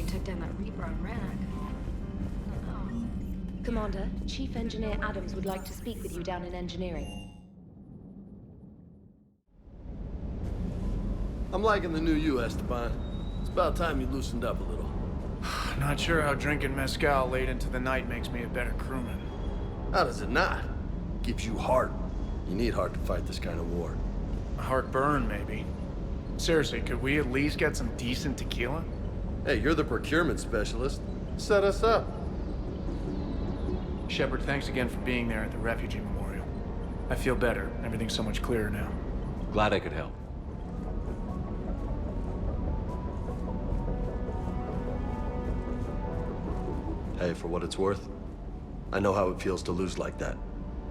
took down that Reaper on Rannoch. Commander, Chief Engineer Adams would like to speak with you down in engineering. I'm liking the new you, Esteban. It's about time you loosened up a little. Not sure how drinking mezcal late into the night makes me a better crewman. How does it not? Gives you heart. You need heart to fight this kind of war. A heartburn, maybe. Seriously, could we at least get some decent tequila? Hey, you're the procurement specialist. Set us up. Shepard, thanks again for being there at the Refugee Memorial. I feel better. Everything's so much clearer now. Glad I could help. Hey, for what it's worth, I know how it feels to lose like that.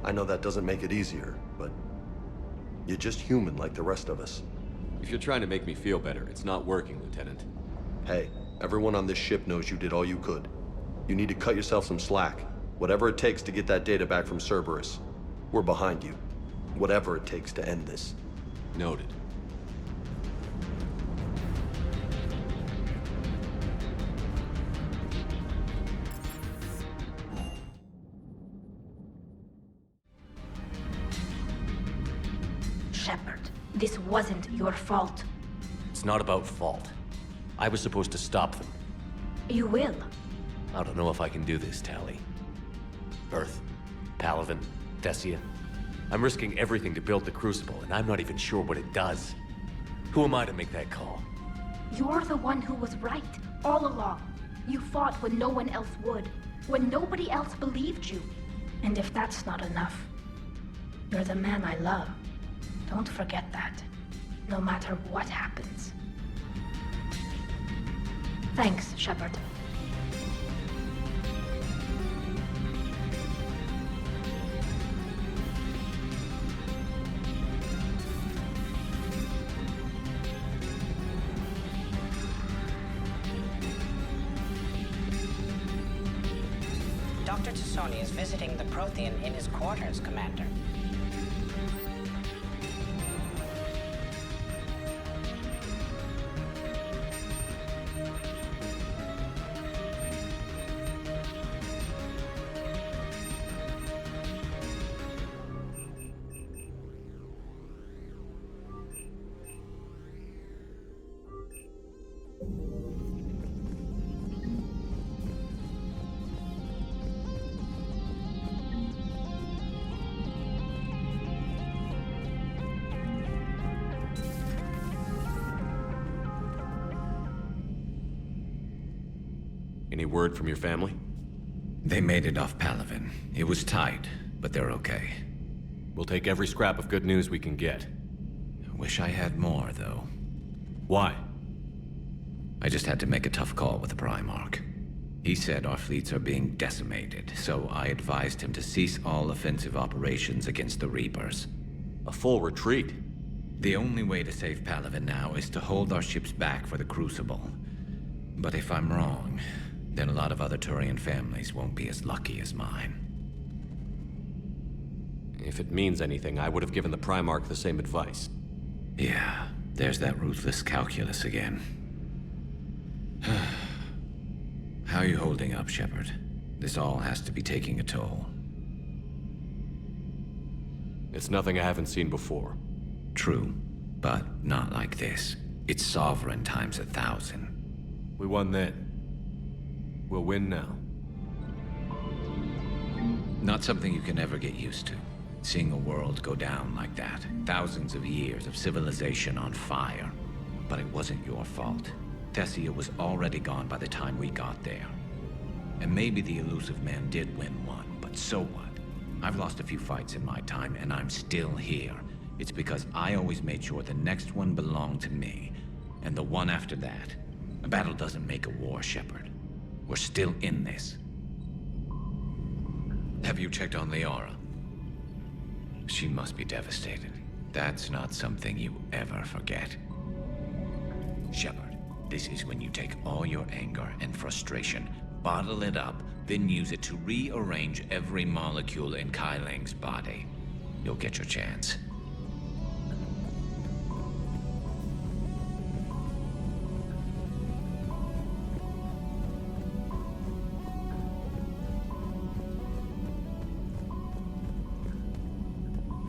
I know that doesn't make it easier, but you're just human like the rest of us. If you're trying to make me feel better, it's not working, Lieutenant. Hey, everyone on this ship knows you did all you could. You need to cut yourself some slack. Whatever it takes to get that data back from Cerberus. We're behind you. Whatever it takes to end this. Noted. Shepard, this wasn't your fault. It's not about fault. I was supposed to stop them. You will. I don't know if I can do this, Tali. Earth, Palaven, Thessia. I'm risking everything to build the Crucible, and I'm not even sure what it does. Who am I to make that call? You're the one who was right, all along. You fought when no one else would, when nobody else believed you. And if that's not enough, you're the man I love. Don't forget that, no matter what happens. Thanks, Shepard. Dr. Tassoni is visiting the Prothean in his quarters, Commander. Any word from your family? They made it off Palaven. It was tight, but they're okay. We'll take every scrap of good news we can get. Wish I had more, though. Why? I just had to make a tough call with the Primarch. He said our fleets are being decimated, so I advised him to cease all offensive operations against the Reapers. A full retreat? The only way to save Palaven now is to hold our ships back for the Crucible. But if I'm wrong, then a lot of other Turian families won't be as lucky as mine. If it means anything, I would have given the Primarch the same advice. Yeah, there's that ruthless calculus again. How are you holding up, Shepard? This all has to be taking a toll. It's nothing I haven't seen before. True, but not like this. It's sovereign times 1,000. We won then. We'll win now. Not something you can ever get used to. Seeing a world go down like that. Thousands of years of civilization on fire. But it wasn't your fault. Thessia was already gone by the time we got there. And maybe the elusive man did win one, but so what? I've lost a few fights in my time, and I'm still here. It's because I always made sure the next one belonged to me. And the one after that. A battle doesn't make a war, Shepard. We're still in this. Have you checked on Liara? She must be devastated. That's not something you ever forget. Shepard, this is when you take all your anger and frustration, bottle it up, then use it to rearrange every molecule in Kai Ling's body. You'll get your chance.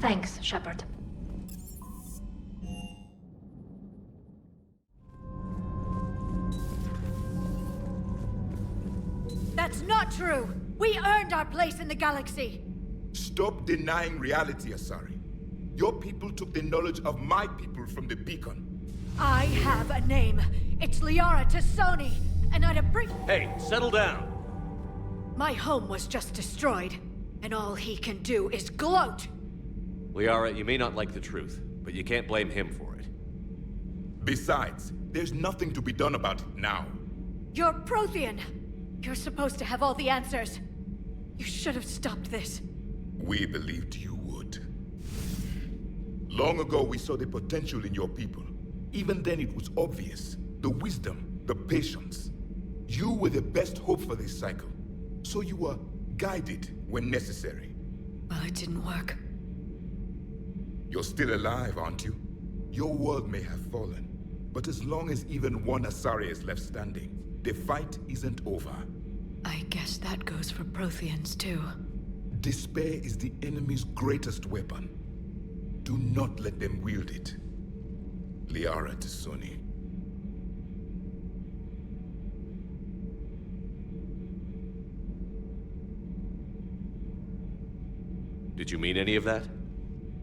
Thanks, Shepard. That's not true! We earned our place in the galaxy! Stop denying reality, Asari. Your people took the knowledge of my people from the beacon. I have a name. It's Liara Tassoni, and I'd Hey, settle down! My home was just destroyed, and all he can do is gloat! Liara, you may not like the truth, but you can't blame him for it. Besides, there's nothing to be done about it now. You're Prothean! You're supposed to have all the answers. You should have stopped this. We believed you would. Long ago, we saw the potential in your people. Even then, it was obvious. The wisdom, the patience. You were the best hope for this cycle. So you were guided when necessary. Well, it didn't work. You're still alive, aren't you? Your world may have fallen, but as long as even one Asari is left standing, the fight isn't over. I guess that goes for Protheans, too. Despair is the enemy's greatest weapon. Do not let them wield it. Liara Tassoni. Did you mean any of that?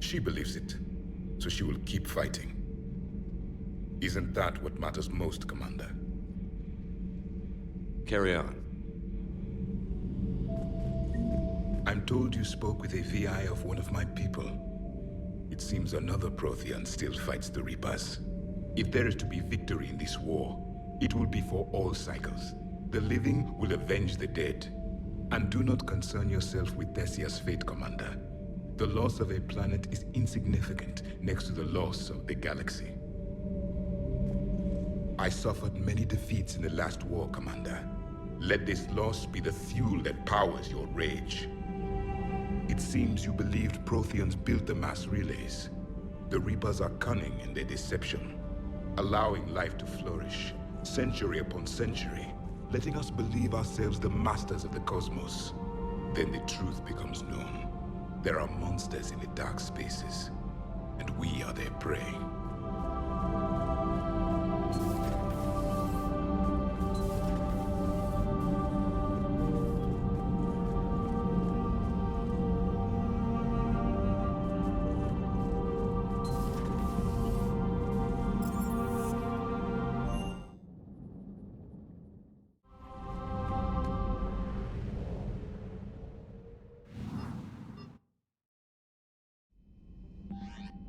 She believes it, so she will keep fighting. Isn't that what matters most, Commander? Carry on. I'm told you spoke with a VI of one of my people. It seems another Prothean still fights the Reapers. If there is to be victory in this war, it will be for all cycles. The living will avenge the dead. And do not concern yourself with Thessia's fate, Commander. The loss of a planet is insignificant next to the loss of the galaxy. I suffered many defeats in the last war, Commander. Let this loss be the fuel that powers your rage. It seems you believed Protheans built the mass relays. The Reapers are cunning in their deception, allowing life to flourish, century upon century, letting us believe ourselves the masters of the cosmos. Then the truth becomes known. There are monsters in the dark spaces, and we are their prey.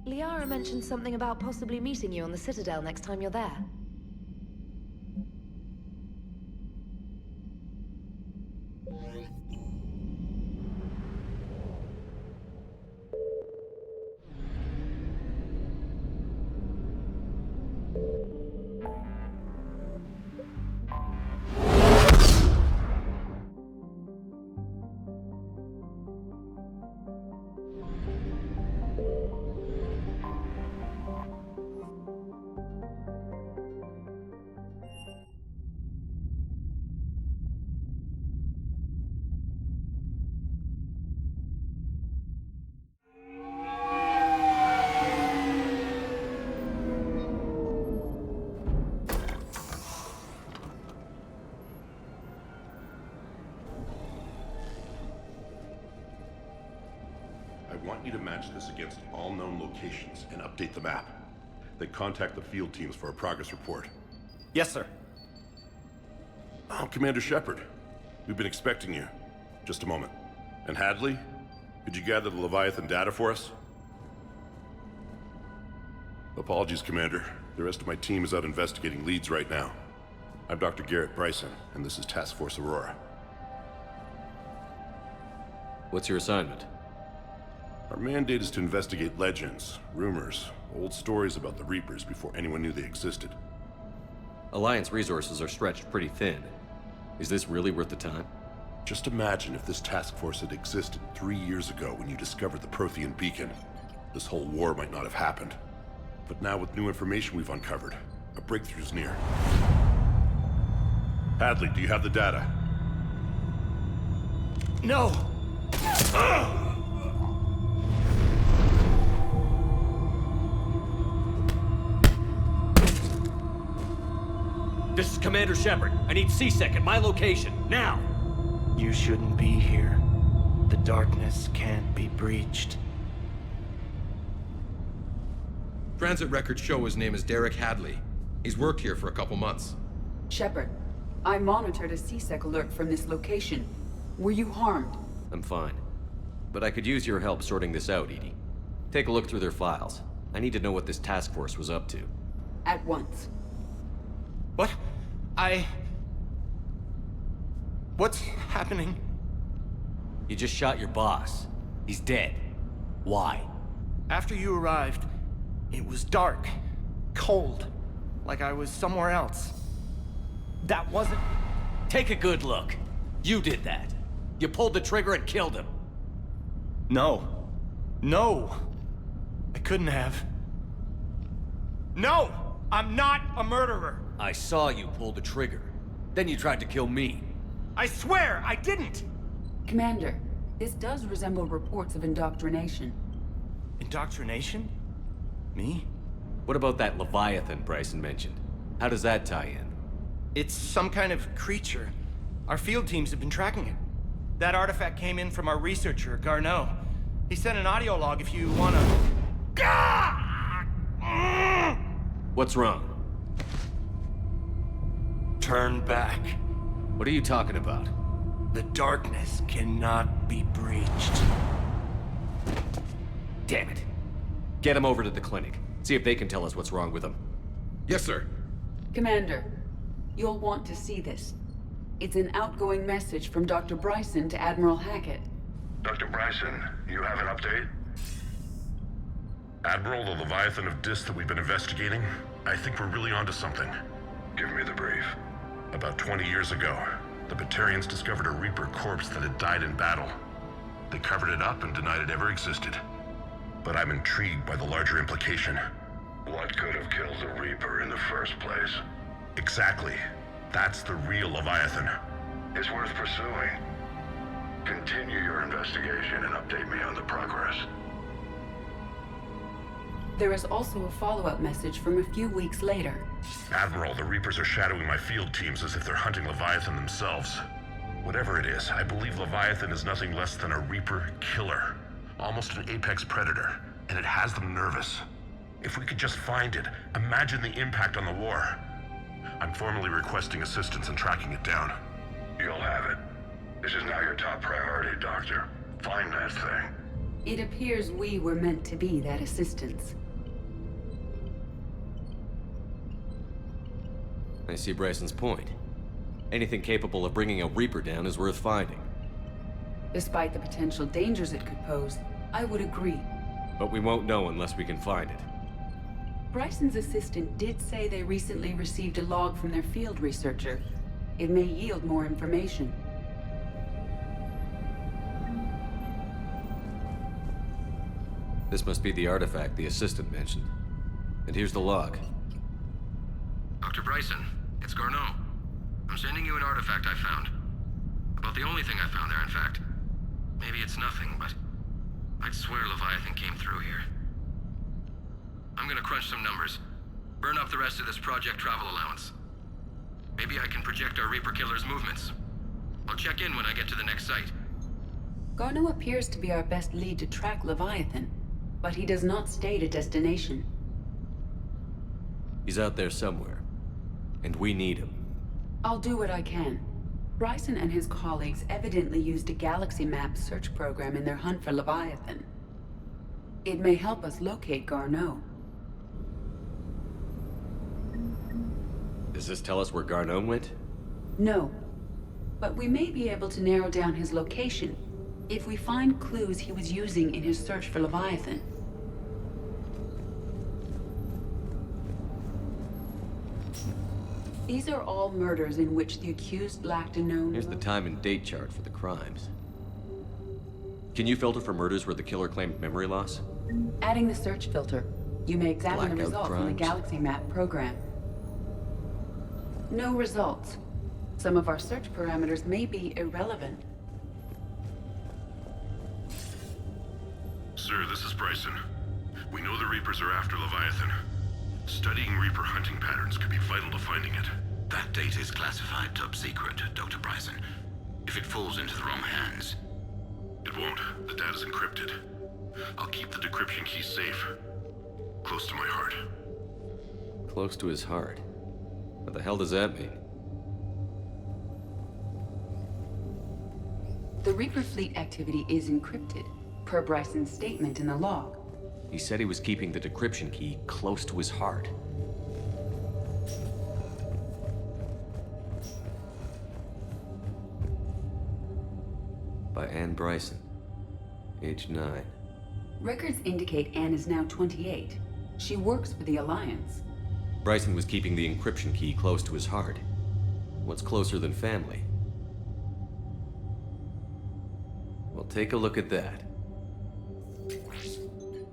Liara mentioned something about possibly meeting you on the Citadel next time you're there. I want you to match this against all known locations and update the map. Then contact the field teams for a progress report. Yes, sir. Oh, Commander Shepard. We've been expecting you. Just a moment. And Hadley? Could you gather the Leviathan data for us? Apologies, Commander. The rest of my team is out investigating leads right now. I'm Dr. Garrett Bryson, and this is Task Force Aurora. What's your assignment? Our mandate is to investigate legends, rumors, old stories about the Reapers before anyone knew they existed. Alliance resources are stretched pretty thin. Is this really worth the time? Just imagine if this task force had existed 3 years ago when you discovered the Prothean beacon. This whole war might not have happened. But now with new information we've uncovered, a breakthrough's near. Hadley, do you have the data? No! This is Commander Shepard. I need C-Sec at my location, now! You shouldn't be here. The darkness can't be breached. Transit records show his name is Derek Hadley. He's worked here for a couple months. Shepard, I monitored a C-Sec alert from this location. Were you harmed? I'm fine. But I could use your help sorting this out, EDI. Take a look through their files. I need to know what this task force was up to. At once. What? What's happening? You just shot your boss. He's dead. Why? After you arrived, it was dark, cold, like I was somewhere else. That wasn't... Take a good look. You did that. You pulled the trigger and killed him. No. No! I couldn't have. No! I'm not a murderer! I saw you pull the trigger. Then you tried to kill me. I swear I didn't! Commander, this does resemble reports of indoctrination. Indoctrination? Me? What about that Leviathan Bryson mentioned? How does that tie in? It's some kind of creature. Our field teams have been tracking it. That artifact came in from our researcher, Garneau. He sent an audio log if you wanna... What's wrong? Turn back. What are you talking about? The darkness cannot be breached. Damn it. Get him over to the clinic. See if they can tell us what's wrong with him. Yes, sir. Commander, you'll want to see this. It's an outgoing message from Dr. Bryson to Admiral Hackett. Dr. Bryson, you have an update? Admiral, the Leviathan of Dis that we've been investigating, I think we're really onto something. Give me the brief. About 20 years ago, the Batarians discovered a Reaper corpse that had died in battle. They covered it up and denied it ever existed. But I'm intrigued by the larger implication. What could have killed the Reaper in the first place? Exactly. That's the real Leviathan. It's worth pursuing. Continue your investigation and update me on the progress. There is also a follow-up message from a few weeks later. Admiral, the Reapers are shadowing my field teams as if they're hunting Leviathan themselves. Whatever it is, I believe Leviathan is nothing less than a Reaper killer. Almost an apex predator, and it has them nervous. If we could just find it, imagine the impact on the war. I'm formally requesting assistance in tracking it down. You'll have it. This is now your top priority, Doctor. Find that thing. It appears we were meant to be that assistance. I see Bryson's point. Anything capable of bringing a Reaper down is worth finding. Despite the potential dangers it could pose, I would agree. But we won't know unless we can find it. Bryson's assistant did say they recently received a log from their field researcher. It may yield more information. This must be the artifact the assistant mentioned. And here's the log. Dr. Bryson, it's Garneau. I'm sending you an artifact I found. About the only thing I found there, in fact. Maybe it's nothing, but I'd swear Leviathan came through here. I'm gonna crunch some numbers. Burn up the rest of this project travel allowance. Maybe I can project our Reaper killer's movements. I'll check in when I get to the next site. Garneau appears to be our best lead to track Leviathan, but he does not state a destination. He's out there somewhere, and we need him. I'll do what I can. Bryson and his colleagues evidently used a galaxy map search program in their hunt for Leviathan. It may help us locate Garneau. Does this tell us where Garneau went? No, but we may be able to narrow down his location if we find clues he was using in his search for Leviathan. These are all murders in which the accused lacked a known... Here's the time and date chart for the crimes. Can you filter for murders where the killer claimed memory loss? Adding the search filter, you may examine the Blackout results from the crimes. galaxy map program. No results. Some of our search parameters may be irrelevant. Sir, this is Bryson. We know the Reapers are after Leviathan. Studying Reaper hunting patterns could be vital to finding it. That data is classified top secret, Dr. Bryson. If it falls into the wrong hands... It won't. The data's encrypted. I'll keep the decryption key safe. Close to my heart. Close to his heart. What the hell does that mean? The Reaper fleet activity is encrypted, per Bryson's statement in the log. He said he was keeping the decryption key close to his heart. By Anne Bryson, age 9. Records indicate Anne is now 28. She works for the Alliance. Bryson was keeping the encryption key close to his heart. What's closer than family? Well, take a look at that.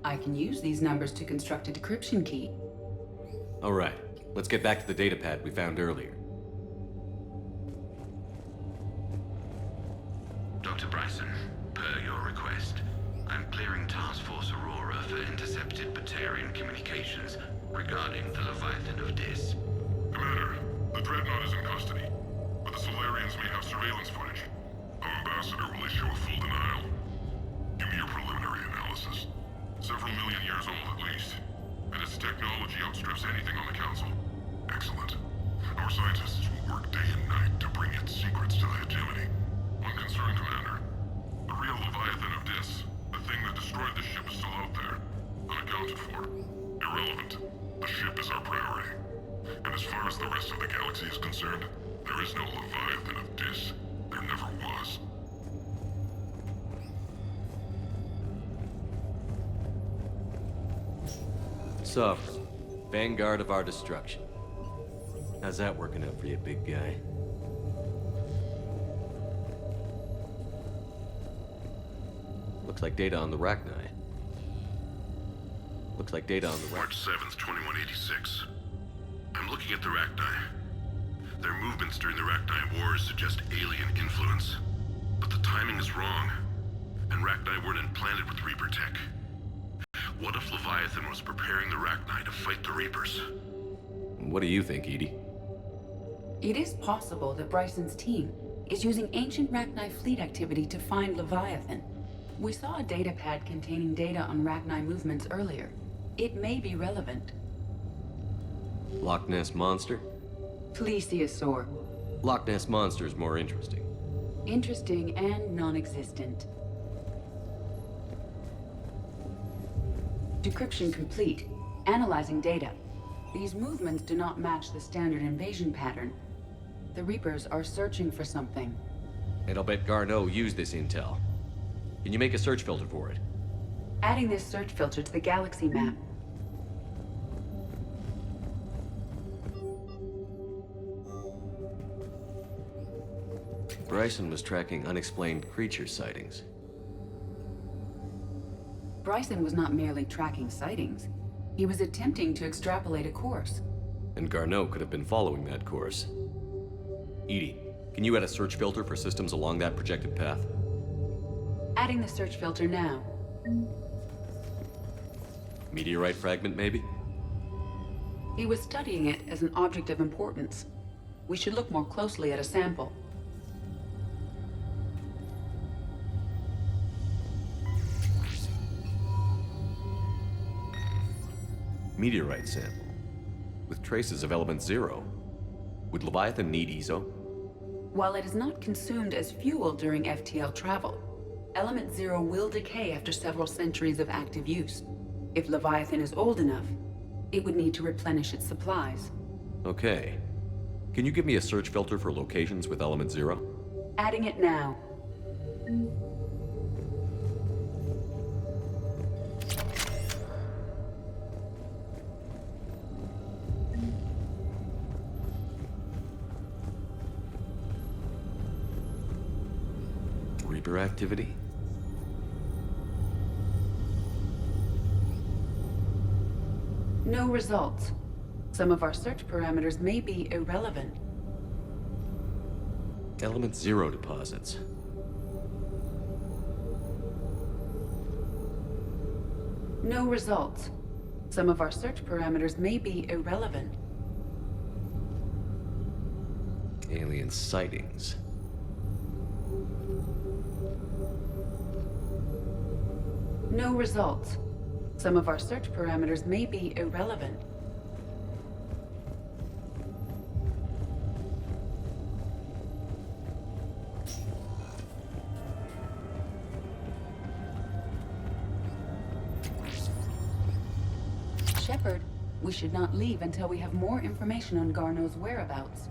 I can use these numbers to construct a decryption key. All right, let's get back to the datapad we found earlier. Dr. Bryson, per your request, I'm clearing Task Force Aurora for intercepted Batarian communications regarding the Leviathan of Dis. Commander, the Dreadnought is in custody, but the Solarians may have surveillance footage. Our ambassador will issue a full denial. Give me your preliminary analysis. Several million years old at least, and its technology outstrips anything on the Council. Excellent. Our scientists will work day and night to bring its secrets to the hegemony. One concern, Commander. The real Leviathan of Dis, the thing that destroyed the ship, is still out there, unaccounted for. Irrelevant. The ship is our priority. And as far as the rest of the galaxy is concerned, there is no Leviathan of Dis. There never was. Sovereign, vanguard of our destruction. How's that working out for you, big guy? Looks like data on the Rachni. March 7th, 2186. I'm looking at the Rachni. Their movements during the Rachni Wars suggest alien influence. But the timing is wrong. And Rachni weren't implanted with Reaper tech. What if Leviathan was preparing the Rachni to fight the Reapers? What do you think, Edie? It is possible that Bryson's team is using ancient Rachni fleet activity to find Leviathan. We saw a datapad containing data on Rachni movements earlier. It may be relevant. Loch Ness Monster? Plesiosaur. Loch Ness Monster is more interesting. Interesting and non-existent. Decryption complete. Analyzing data. These movements do not match the standard invasion pattern. The Reapers are searching for something. And I'll bet Garneau used this intel. Can you make a search filter for it? Adding this search filter to the galaxy map. Bryson was tracking unexplained creature sightings. Bryson was not merely tracking sightings. He was attempting to extrapolate a course. And Garneau could have been following that course. Edie, can you add a search filter for systems along that projected path? Adding the search filter now. Meteorite fragment, maybe? He was studying it as an object of importance. We should look more closely at a sample. Meteorite sample, with traces of element 0. Would Leviathan need ESO? While it is not consumed as fuel during FTL travel, element 0 will decay after several centuries of active use. If Leviathan is old enough, it would need to replenish its supplies. Okay. Can you give me a search filter for locations with element 0? Adding it now. Reaper activity? No results. Some of our search parameters may be irrelevant. Element 0 deposits. No results. Some of our search parameters may be irrelevant. Alien sightings. No results. Some of our search parameters may be irrelevant. Shepard, we should not leave until we have more information on Garneau's whereabouts.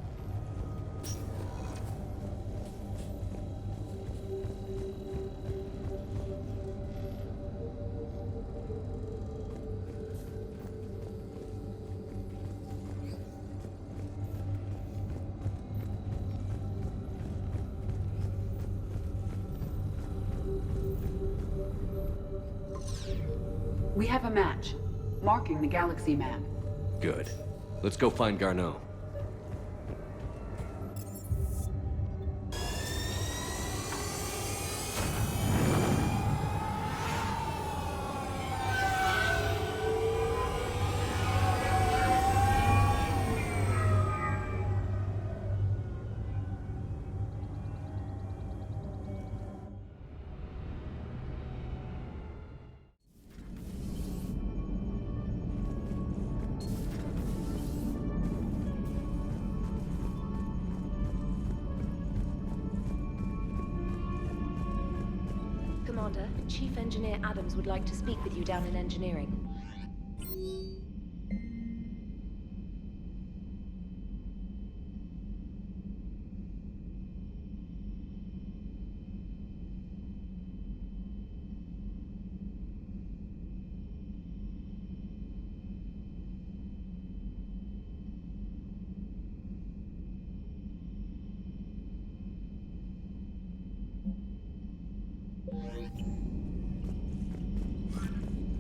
We have a match, marking the galaxy map. Good. Let's go find Garneau. Commander, Chief Engineer Adams would like to speak with you down in engineering.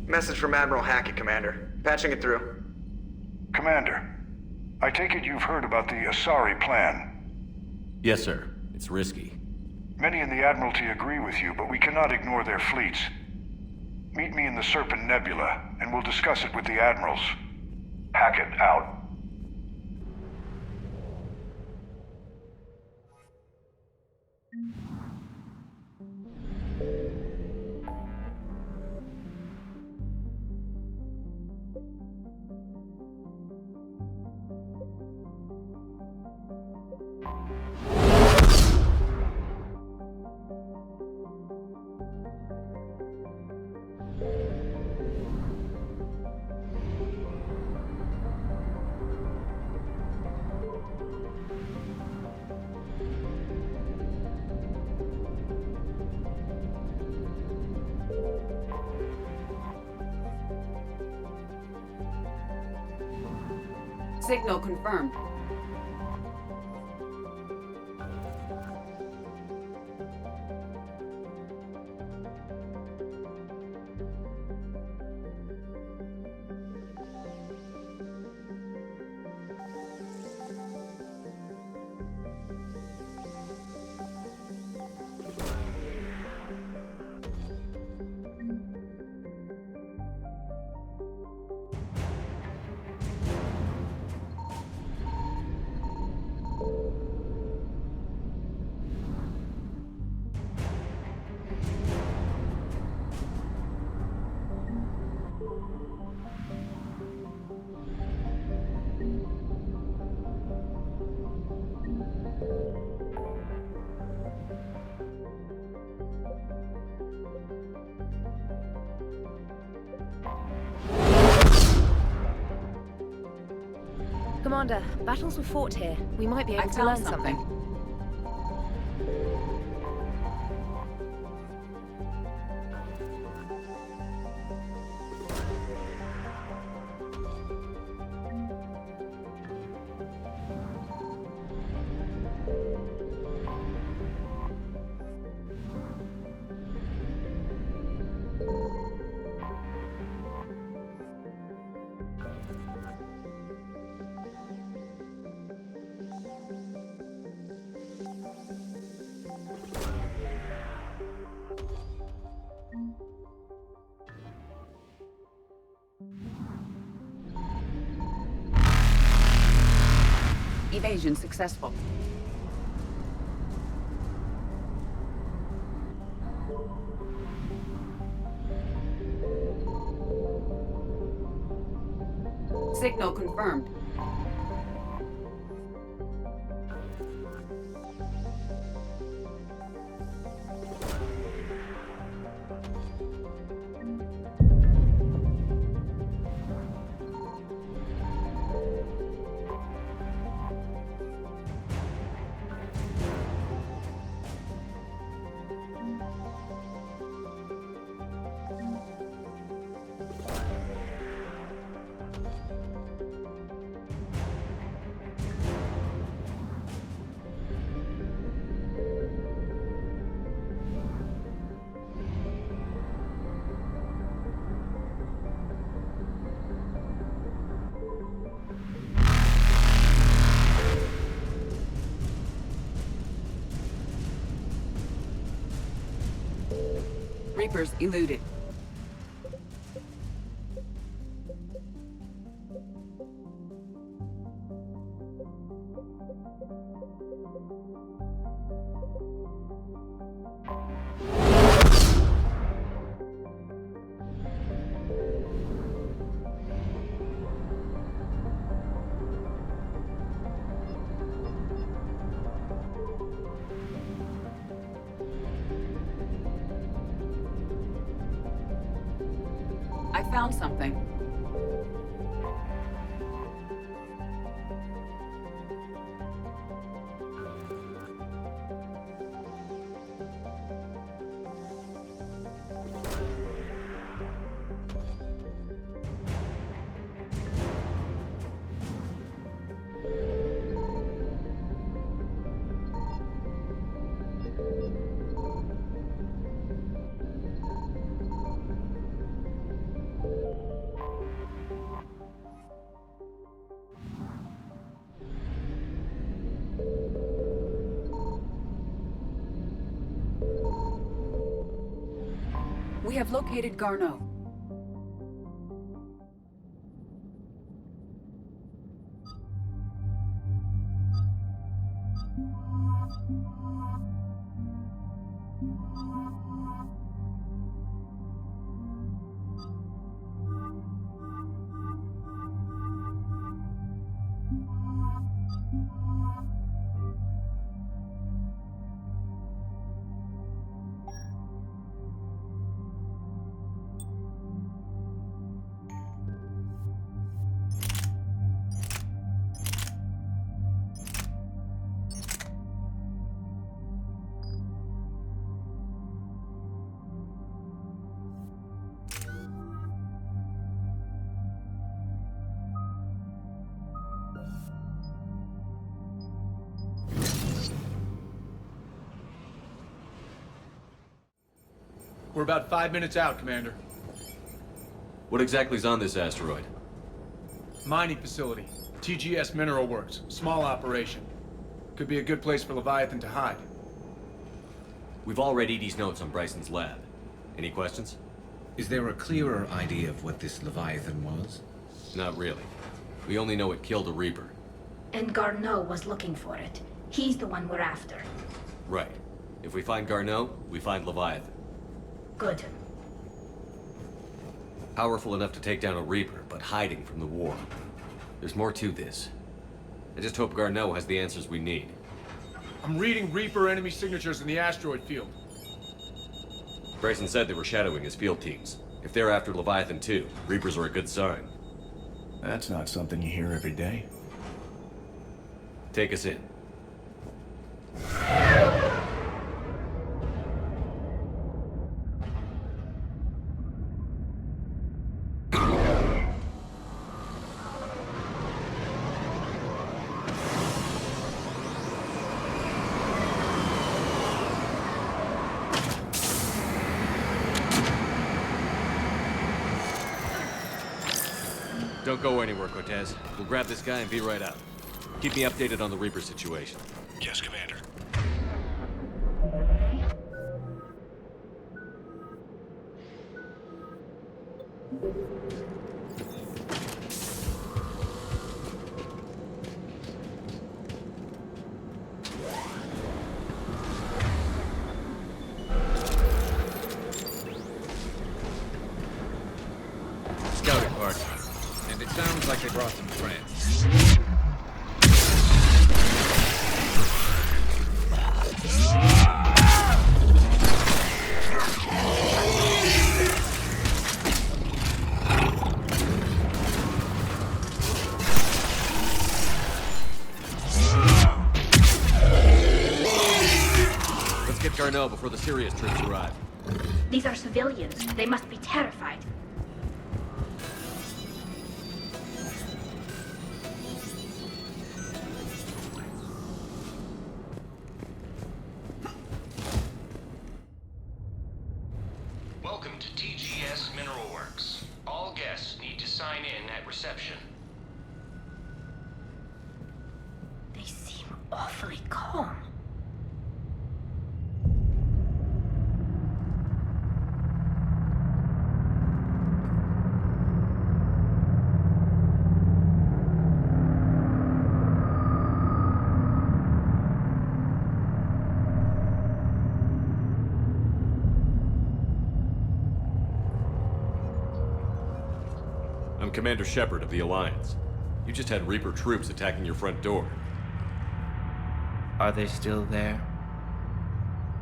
Message from Admiral Hackett, Commander. Patching it through. Commander, I take it you've heard about the Asari plan. Yes, sir. It's risky. Many in the Admiralty agree with you, but we cannot ignore their fleets. Meet me in the Serpent Nebula, and we'll discuss it with the Admirals. Hackett out. Signal confirmed. Commander, battles were fought here. We might be able to learn something. Evasion successful. confirmed. Reapers eluded. I found something. We have located Garneau. We're about 5 minutes out, Commander. What exactly is on this asteroid? Mining facility. TGS Mineral Works. Small operation. Could be a good place for Leviathan to hide. We've all read Edie's notes on Bryson's lab. Any questions? Is there a clearer idea of what this Leviathan was? Not really. We only know it killed a Reaper. And Garneau was looking for it. He's the one we're after. Right. If we find Garneau, we find Leviathan. Good. Powerful enough to take down a Reaper, but hiding from the war. There's more to this. I just hope Garneau has the answers we need. I'm reading Reaper enemy signatures in the asteroid field. Bryson said they were shadowing his field teams. If they're after Leviathan too, Reapers are a good sign. That's not something you hear every day. Take us in. Don't go anywhere, Cortez. We'll grab this guy and be right out. Keep me updated on the Reaper situation. Yes, Commander. Scouting party. And it sounds like a brought some friends. Let's get Garneau before the serious troops arrive. These are civilians. They must be terrified. Welcome to TGS Mineral Works. All guests need to sign in at reception. They seem awfully calm. I'm Commander Shepard of the Alliance. You just had Reaper troops attacking your front door. Are they still there?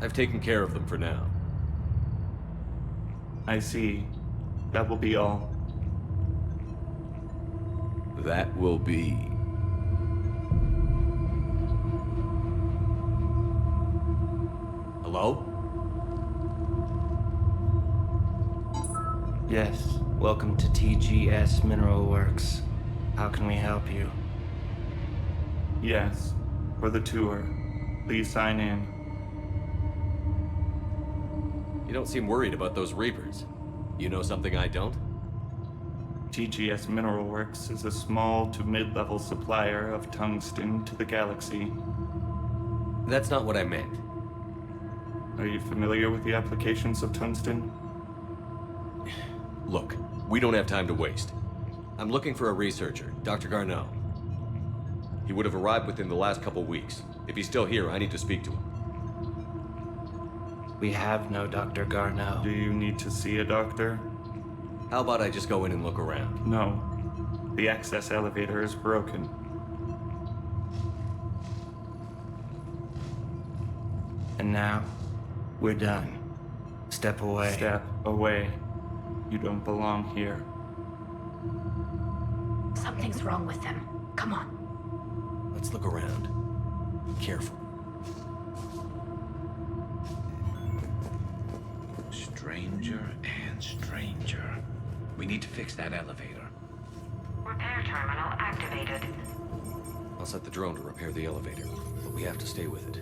I've taken care of them for now. I see. That will be all. That will be... Hello? Yes. Welcome to TGS Mineral Works. How can we help you? Yes. For the tour. Please sign in. You don't seem worried about those Reapers. You know something I don't? TGS Mineral Works is a small to mid-level supplier of tungsten to the galaxy. That's not what I meant. Are you familiar with the applications of tungsten? Look, we don't have time to waste. I'm looking for a researcher, Dr. Garneau. He would have arrived within the last couple weeks. If he's still here, I need to speak to him. We have no Dr. Garneau. Do you need to see a doctor? How about I just go in and look around? No. The access elevator is broken. And now, we're done. Step away. Step away. You don't belong here. Something's wrong with them. Come on. Let's look around. Be careful. Stranger and stranger. We need to fix that elevator. Repair terminal activated. I'll set the drone to repair the elevator, but we have to stay with it.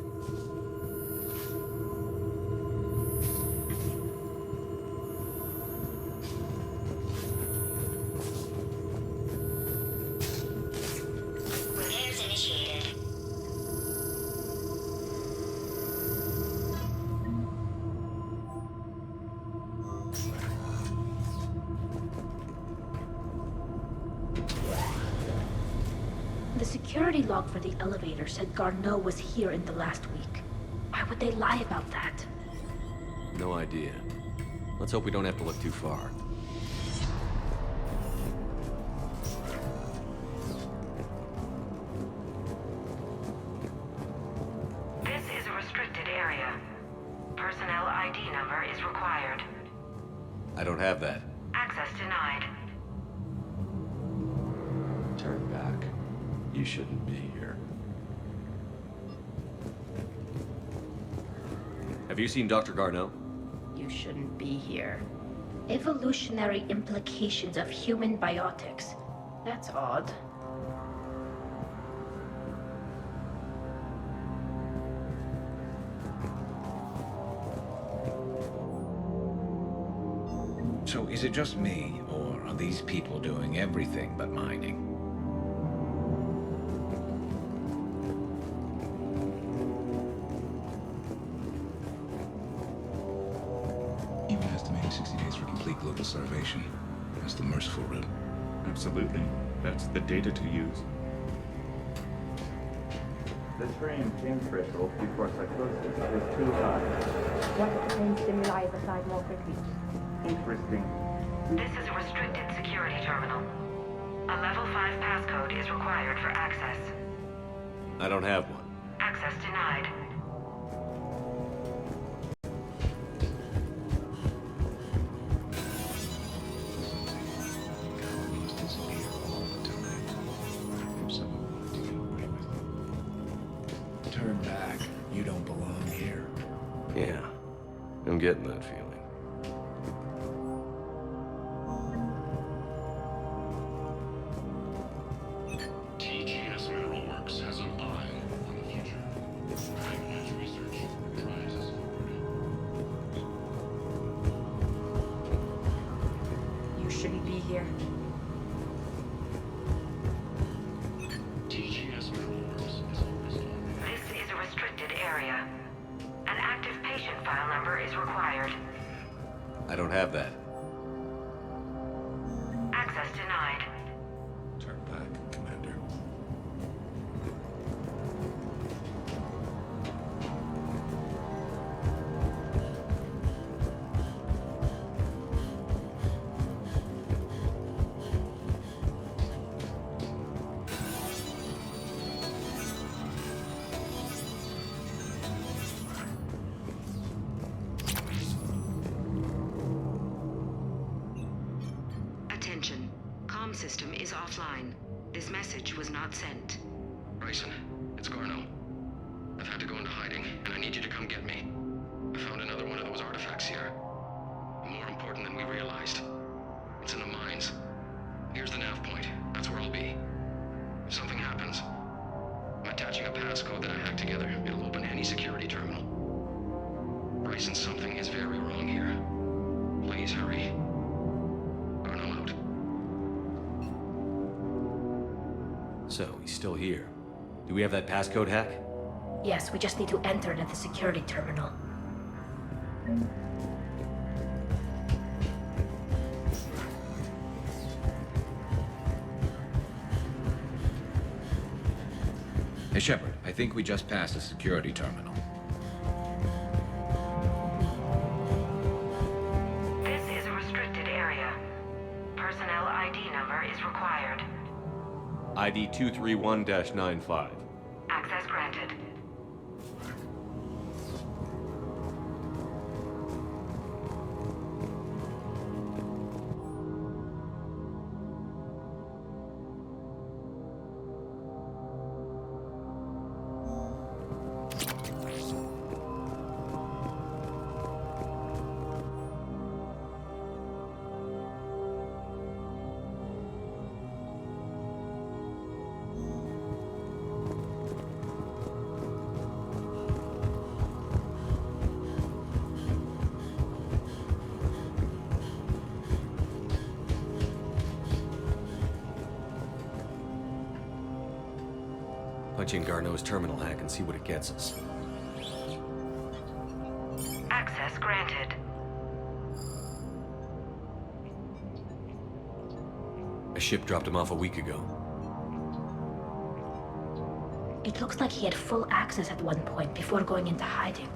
Repairs initiated. The security log for the elevator said Garneau was here in the last week. Why would they lie about that? No idea. Let's hope we don't have to look too far. This is a restricted area. Personnel ID number is required. I don't have that. Access denied. Turn back. You shouldn't be here. Have you seen Dr. Garneau? You shouldn't be here. Evolutionary implications of human biotics. That's odd. So is it just me, or are these people doing everything but mining? Even estimating 60 days for complete global starvation. That's the merciful route. Absolutely. That's the data to use. The terrain pain threshold before psychosis is too high. What pain stimuli is applied more quickly? Interesting. This is a restricted security terminal. A level 5 passcode is required for access. I don't have one. Access denied. Turn back. You don't belong here. Yeah, I'm getting that feeling. TGS Mineral Works has an eye on the future. Cutting-edge research drives us forward. You shouldn't be here. TGS Mineral Works is always on. This is a restricted area. An active patient file number is required. I don't have that. Access denied. Turn back, Commander. Attention. Comm system is offline. This message was not sent. Bryson, it's Garno. I've had to go into hiding, and I need you to come get me. I found another one of those artifacts here. More important than we realized. It's in the mines. Here's the nav point. That's where I'll be. If something happens, I'm attaching a passcode that I hacked together. It'll open any security terminal. Bryson, something is very wrong here. Please hurry. Garno out. So, he's still here. Do we have that passcode hack? Yes, we just need to enter it at the security terminal. Hey, Shepard, I think we just passed the security terminal. This is a restricted area. Personnel ID number is required. ID 231-95. Access granted. Punch in Garneau's terminal hack and see what it gets us. Access granted. A ship dropped him off a week ago. It looks like he had full access at one point before going into hiding.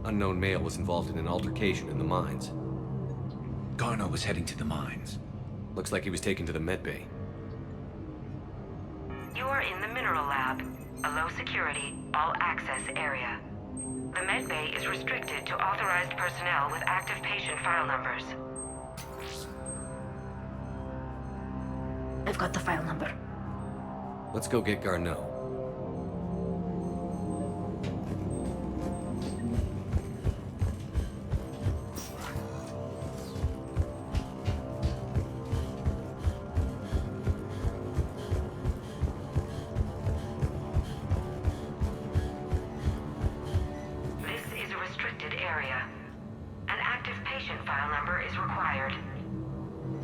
Unknown male was involved in an altercation in the mines. Garneau was heading to the mines. Looks like he was taken to the medbay. You are in the mineral lab, a low security, all access area. The medbay is restricted to authorized personnel with active patient file numbers. I've got the file number. Let's go get Garneau.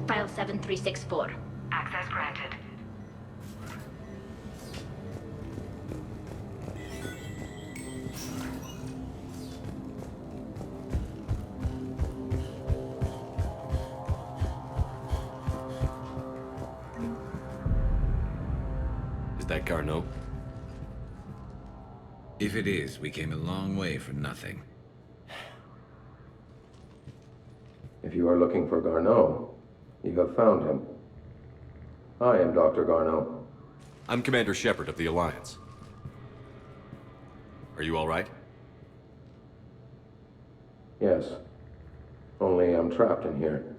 File 7364. Access granted. Is that Garneau? If it is, we came a long way for nothing. If you are looking for Garneau, you have found him. I am Dr. Garneau. I'm Commander Shepard of the Alliance. Are you all right? Yes. Only I'm trapped in here.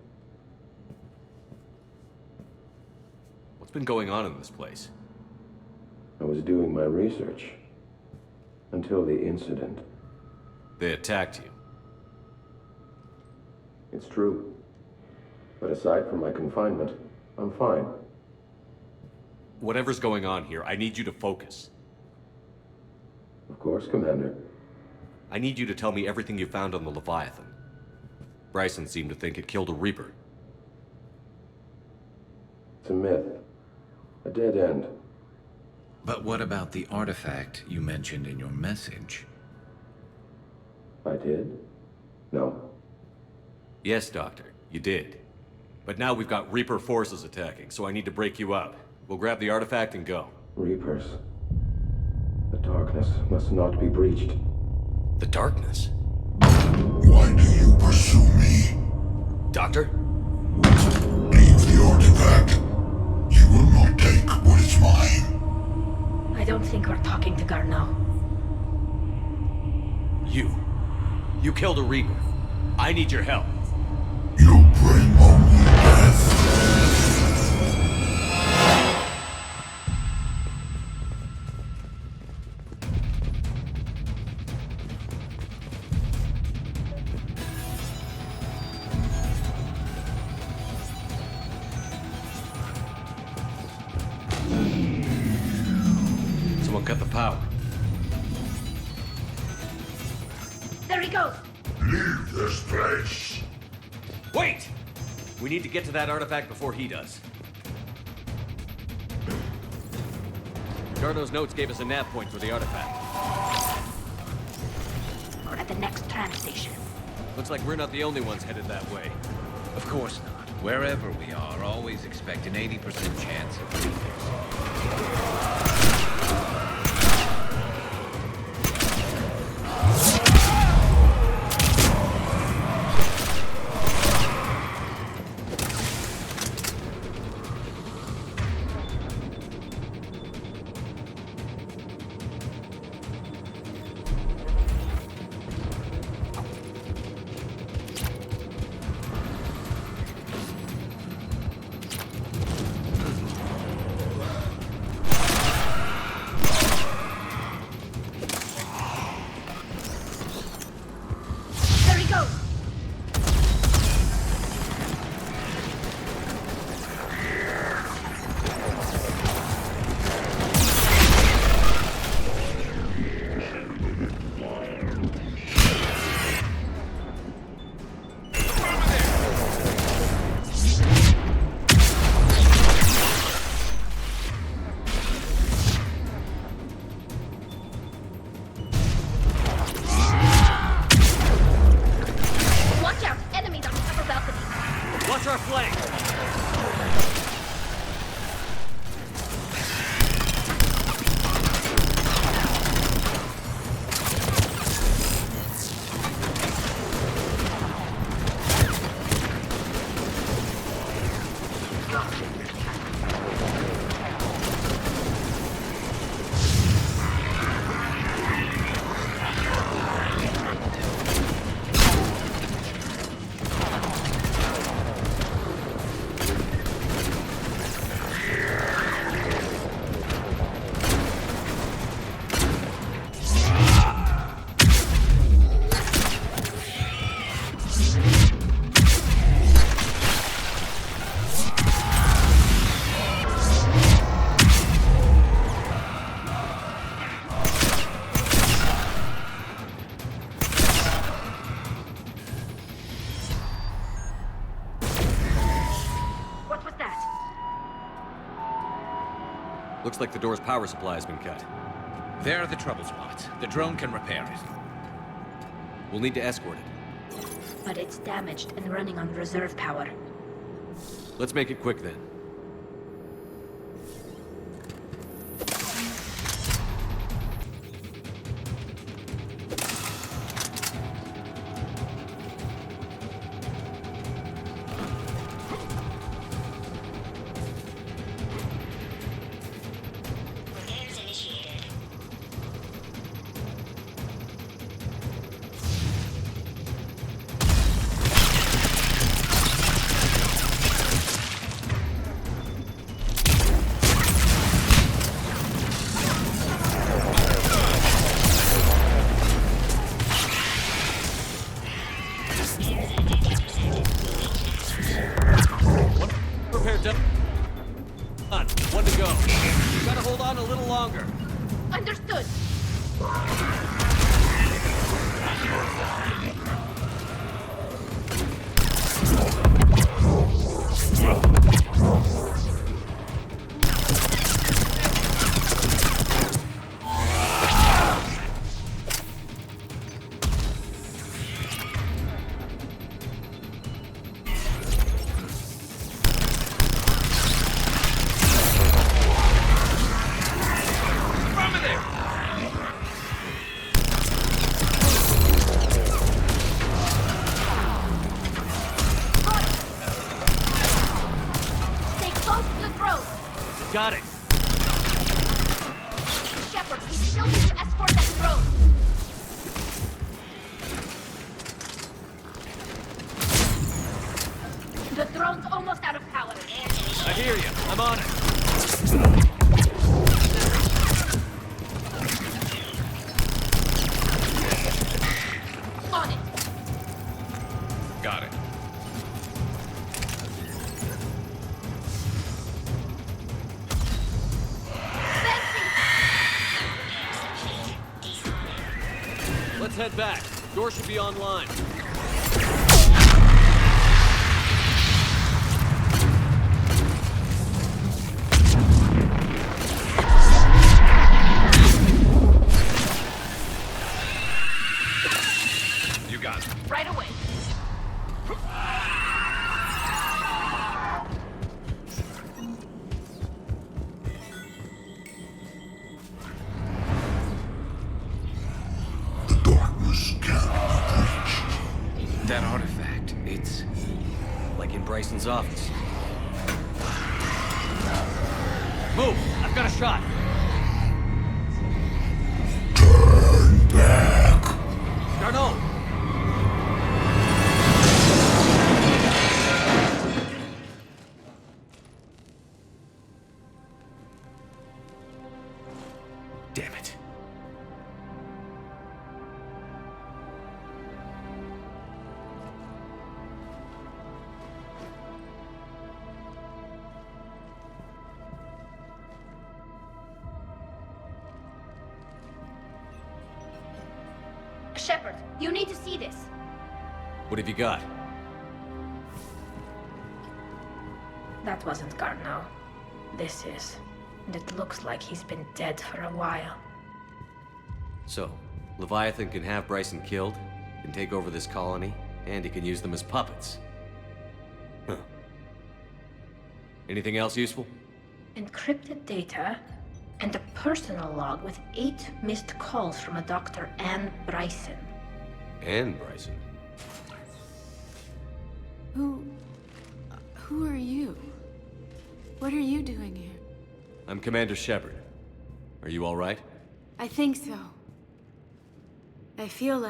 What's been going on in this place? I was doing my research. Until the incident. They attacked you. It's true. But aside from my confinement, I'm fine. Whatever's going on here, I need you to focus. Of course, Commander. I need you to tell me everything you found on the Leviathan. Bryson seemed to think it killed a Reaper. It's a myth. A dead end. But what about the artifact you mentioned in your message? I did? No. Yes, Doctor, you did. But now we've got Reaper forces attacking, so I need to break you up. We'll grab the artifact and go. Reapers. The darkness must not be breached. The darkness? Why do you pursue me? Doctor? Leave the artifact. You will not take what is mine. I don't think we're talking to Garneau. You killed a Reaper. I need your help. You bring only death. Someone cut the power. There he goes! Leave this place. Wait! We need to get to that artifact before he does. Garneau's notes gave us a nav point for the artifact. Or at the next tram station. Looks like we're not the only ones headed that way. Of course not. Wherever we are, always expect an 80% chance of Reapers. Looks like the door's power supply has been cut. There are the trouble spots. The drone can repair it. We'll need to escort it. But it's damaged and running on reserve power. Let's make it quick then. One prepared to... One to go. You gotta hold on a little longer. Understood. Got it. Shepard, we still need to escort that drone. The drone's almost out of power. I hear you. I'm on it. On it. Got it. Let's head back. Door should be online. You got it. Right away. That artifact, it's... Like in Bryson's office. Move! I've got a shot! Turn back! Garneau! Damn it. Shepard, you need to see this. What have you got? That wasn't Garneau. This is. And it looks like he's been dead for a while. So, Leviathan can have Bryson killed, can take over this colony, and he can use them as puppets. Huh. Anything else useful? Encrypted data and a personal log with 8 missed calls from a Dr. Anne Bryson. Anne Bryson? Who are you? What are you doing here? I'm Commander Shepard. Are you all right? I think so. I feel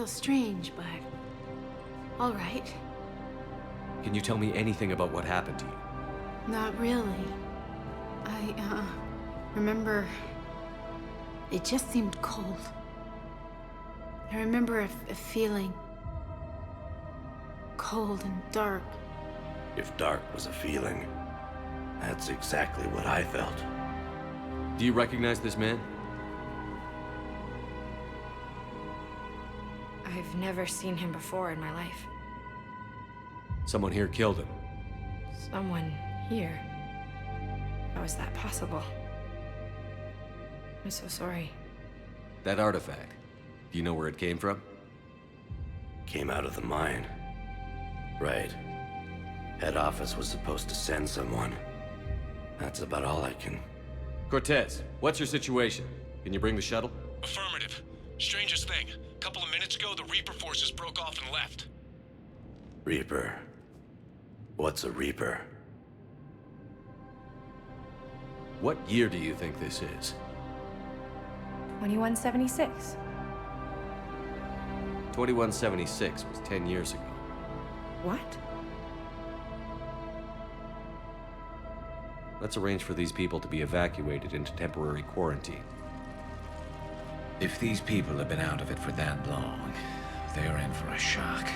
strange, but... all right. Can you tell me anything about what happened to you? Not really. I remember... it just seemed cold. I remember a feeling... cold and dark. If dark was a feeling, that's exactly what I felt. Do you recognize this man? I've never seen him before in my life. Someone here killed him. Someone here? How is that possible? I'm so sorry. That artifact, do you know where it came from? Came out of the mine. Right. Head office was supposed to send someone. That's about all I can... Cortez, what's your situation? Can you bring the shuttle? Affirmative. Strangest thing. A couple of minutes ago, the Reaper forces broke off and left. Reaper? What's a Reaper? What year do you think this is? 2176. 2176 was 10 years ago. What? Let's arrange for these people to be evacuated into temporary quarantine. If these people have been out of it for that long, They're in for a shock.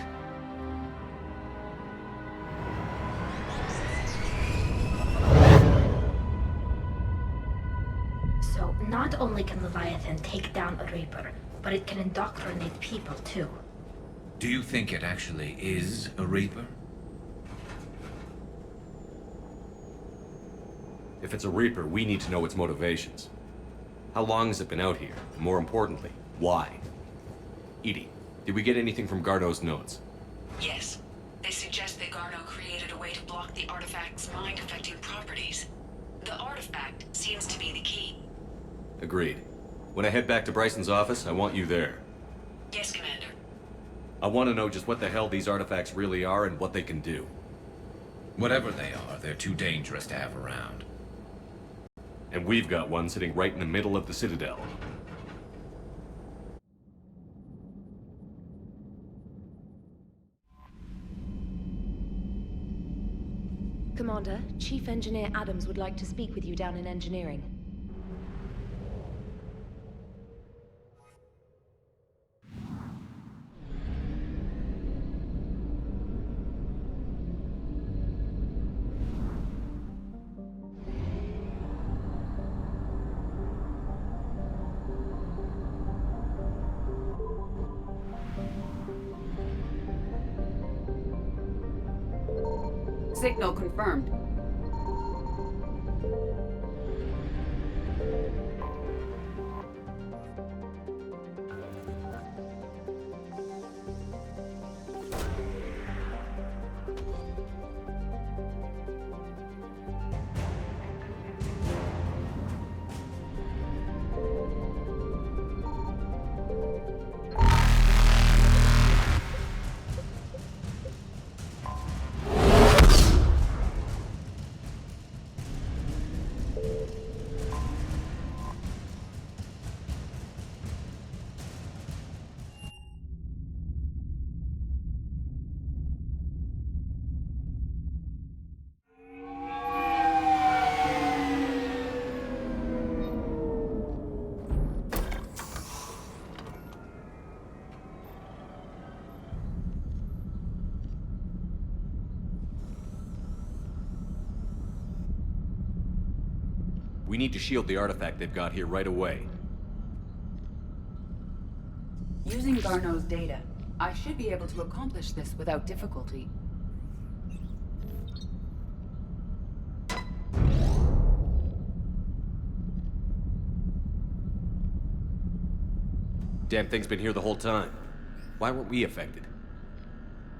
So, not only can Leviathan take down a Reaper, but it can indoctrinate people too. Do you think it actually is a Reaper? If it's a Reaper, we need to know its motivations. How long has it been out here? And more importantly, why? Edie, did we get anything from Garneau's notes? Yes. They suggest that Garneau created a way to block the artifact's mind-affecting properties. The artifact seems to be the key. Agreed. When I head back to Bryson's office, I want you there. Yes, Commander. I want to know just what the hell these artifacts really are and what they can do. Whatever they are, they're too dangerous to have around. And we've got one sitting right in the middle of the Citadel. Commander, Chief Engineer Adams would like to speak with you down in engineering. Signal confirmed. We need to shield the artifact they've got here right away. Using Garneau's data, I should be able to accomplish this without difficulty. Damn thing's been here the whole time. Why weren't we affected?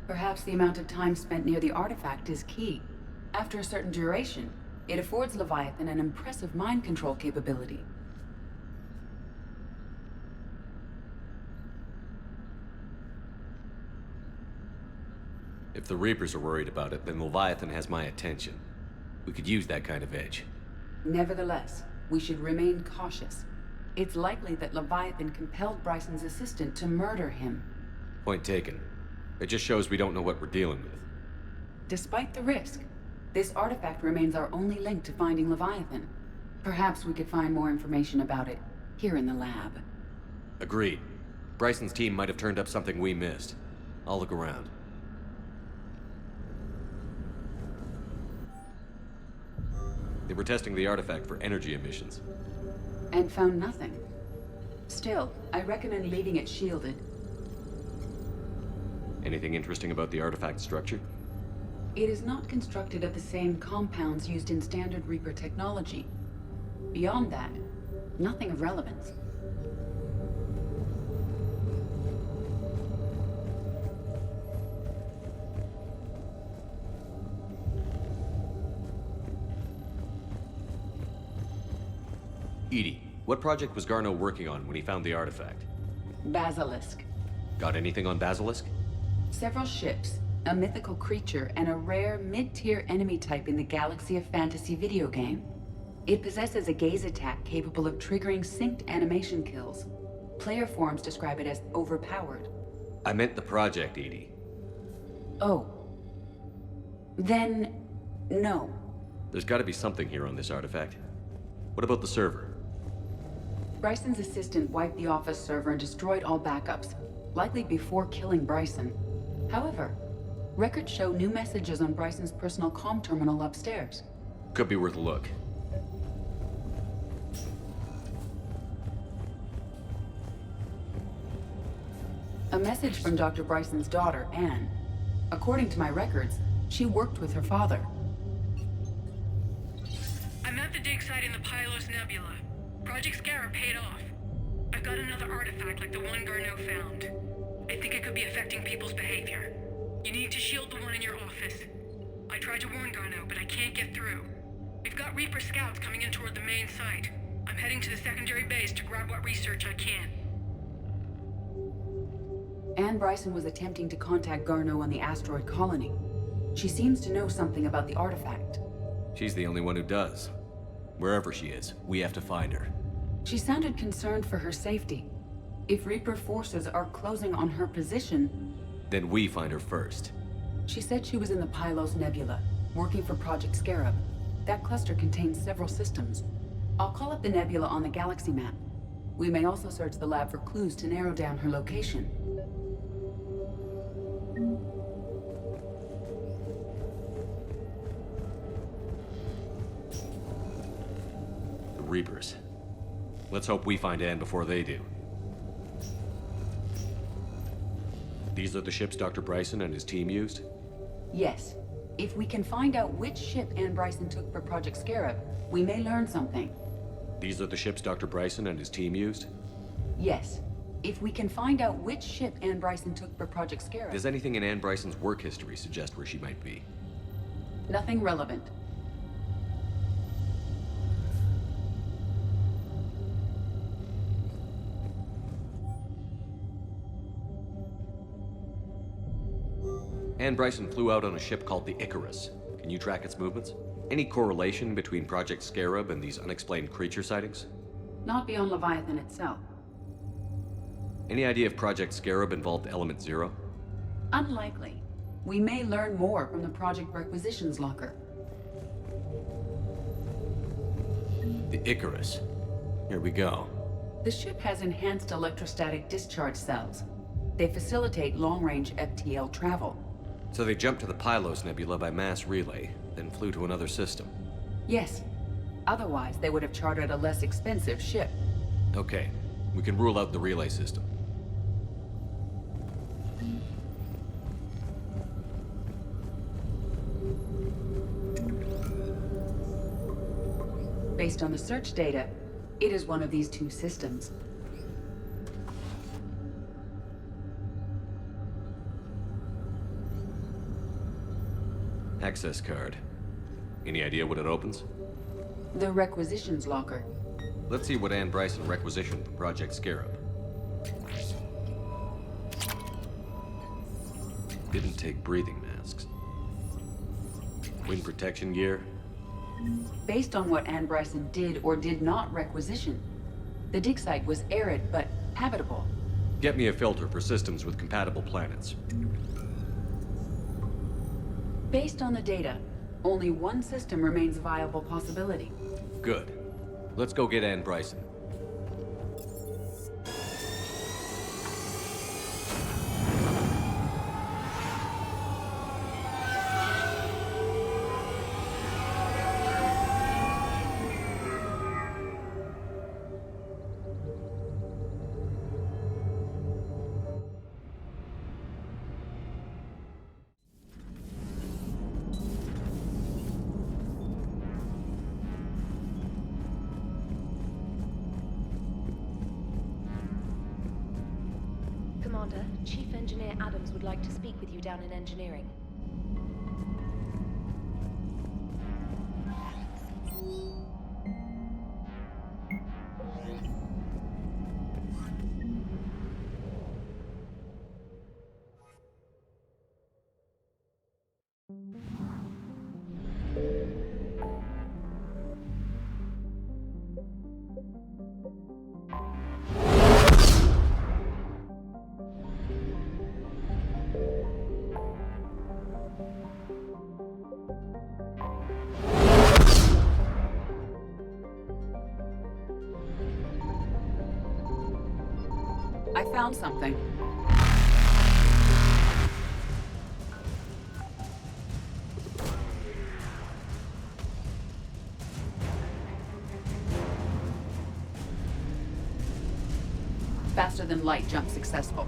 Perhaps the amount of time spent near the artifact is key. After a certain duration, it affords Leviathan an impressive mind control capability. If the Reapers are worried about it, then Leviathan has my attention. We could use that kind of edge. Nevertheless, we should remain cautious. It's likely that Leviathan compelled Bryson's assistant to murder him. Point taken. It just shows we don't know what we're dealing with. Despite the risk, this artifact remains our only link to finding Leviathan. Perhaps we could find more information about it here in the lab. Agreed. Bryson's team might have turned up something we missed. I'll look around. They were testing the artifact for energy emissions. And found nothing. Still, I recommend leaving it shielded. Anything interesting about the artifact structure? It is not constructed of the same compounds used in standard Reaper technology. Beyond that, nothing of relevance. Edie, what project was Garneau working on when he found the artifact? Basilisk. Got anything on Basilisk? Several ships, a mythical creature, and a rare mid-tier enemy type in the Galaxy of Fantasy video game. It possesses a gaze attack capable of triggering synced animation kills. Player forums describe it as overpowered. I meant the project, Edie. Oh. Then, no. There's gotta be something here on this artifact. What about the server? Bryson's assistant wiped the office server and destroyed all backups. likely before killing Bryson. However, records show new messages on Bryson's personal comm terminal upstairs. Could be worth a look. A message from Dr. Bryson's daughter, Anne. According to my records, she worked with her father. I'm at the dig site in the Pylos Nebula. Project Scarab paid off. I've got another artifact like the one Garneau found. I think it could be affecting people's behavior. You need to shield the one in your office. I tried to warn Garneau, but I can't get through. We've got Reaper scouts coming in toward the main site. I'm heading to the secondary base to grab what research I can. Anne Bryson was attempting to contact Garneau on the asteroid colony. She seems to know something about the artifact. She's the only one who does. Wherever she is, we have to find her. She sounded concerned for her safety. If Reaper forces are closing on her position... Then we find her first. She said she was in the Pylos Nebula, working for Project Scarab. That cluster contains several systems. I'll call up the nebula on the galaxy map. We may also search the lab for clues to narrow down her location. The Reapers. Let's hope we find Anne before they do. These are the ships Dr. Bryson and his team used? Yes. If we can find out which ship Anne Bryson took for Project Scarab, we may learn something. These are the ships Dr. Bryson and his team used? Yes. If we can find out which ship Anne Bryson took for Project Scarab... Does anything in Anne Bryson's work history suggest where she might be? Nothing relevant. Anne Bryson flew out on a ship called the Icarus. Can you track its movements? Any correlation between Project Scarab and these unexplained creature sightings? Not beyond Leviathan itself. Any idea if Project Scarab involved Element Zero? Unlikely. We may learn more from the Project Requisitions Locker. The Icarus. Here we go. The ship has enhanced electrostatic discharge cells. They facilitate long-range FTL travel. So they jumped to the Pylos Nebula by mass relay, then flew to another system. Yes. Otherwise, they would have chartered a less expensive ship. Okay. We can rule out the relay system. Based on the search data, it is one of these two systems. Access card. Any idea what it opens? The Requisitions Locker. Let's see what Anne Bryson requisitioned for Project Scarab. Didn't take breathing masks. Wind protection gear. Based on what Anne Bryson did or did not requisition, the dig site was arid but habitable. Get me a filter for systems with compatible planets. Based on the data, only one system remains a viable possibility. Good. Let's go get Anne Bryson. Commander, Chief Engineer Adams would like to speak with you down in engineering. I found something. faster-than-light jump successful.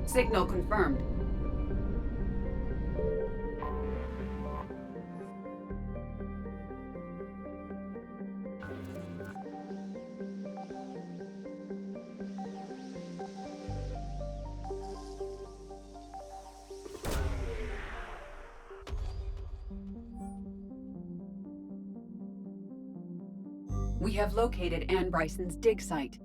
Signal confirmed. We have located Anne Bryson's dig site.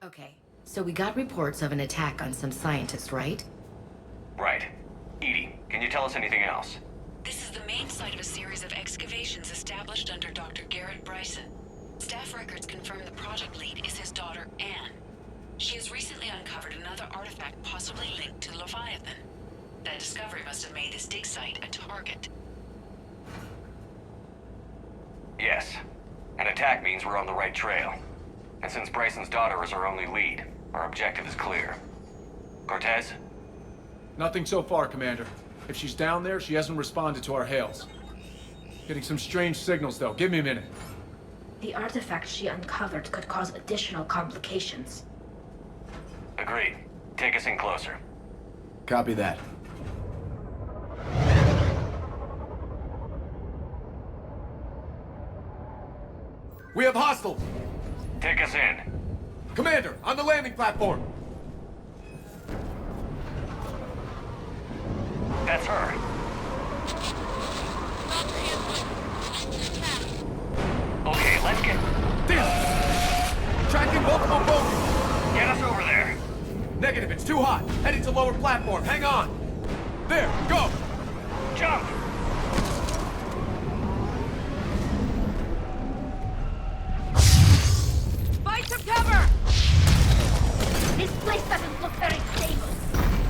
Okay, so we got reports of an attack on some scientists, right? Right. Edie, can you tell us anything else? This is the main site of a series of excavations established under Dr. Garrett Bryson. Staff records confirm the project lead is his daughter, Anne. She has recently uncovered another artifact possibly linked to Leviathan. That discovery must have made this dig site a target. Yes. An attack means we're on the right trail. And since Bryson's daughter is our only lead, our objective is clear. Cortez? Nothing so far, Commander. If she's down there, she hasn't responded to our hails. Getting some strange signals, though. Give me a minute. The artifact she uncovered could cause additional complications. Agreed. Take us in closer. Copy that. We have hostiles! Take us in. Commander, on the landing platform! That's her. Okay, let's get... Damn! Tracking multiple bogies! Get us over there. Negative, it's too hot. Heading to lower platform, hang on! There, go! Jump! Find some cover! This place doesn't look very stable.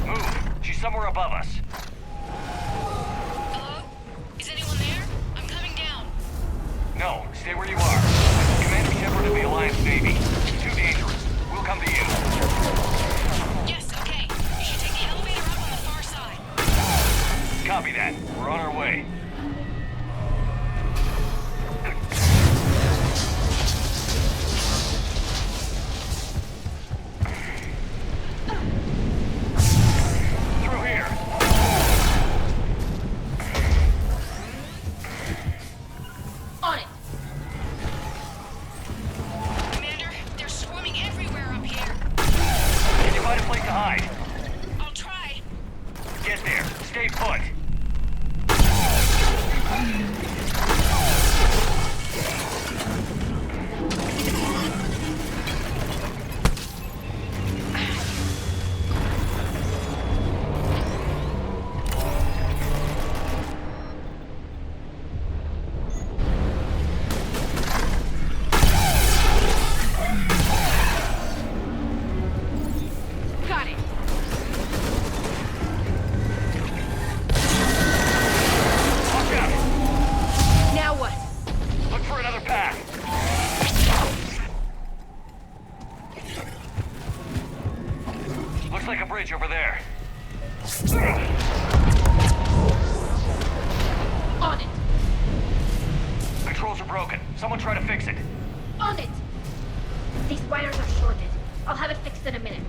Move! She's somewhere above us. Hello? Is anyone there? I'm coming down. No, stay where you are. This is Commander Shepard of the Alliance Navy. It's too dangerous. We'll come to you. Copy that. We're on our way. Through here. On it! Commander, they're swarming everywhere up here. Can you find a place to hide? I'll try. Get there. Stay put. Got it. Watch out! Now what? Look for another path. Looks like a bridge over there. On it! Controls are broken. Someone try to fix it. On it! These wires are shorted. I'll have it fixed in a minute.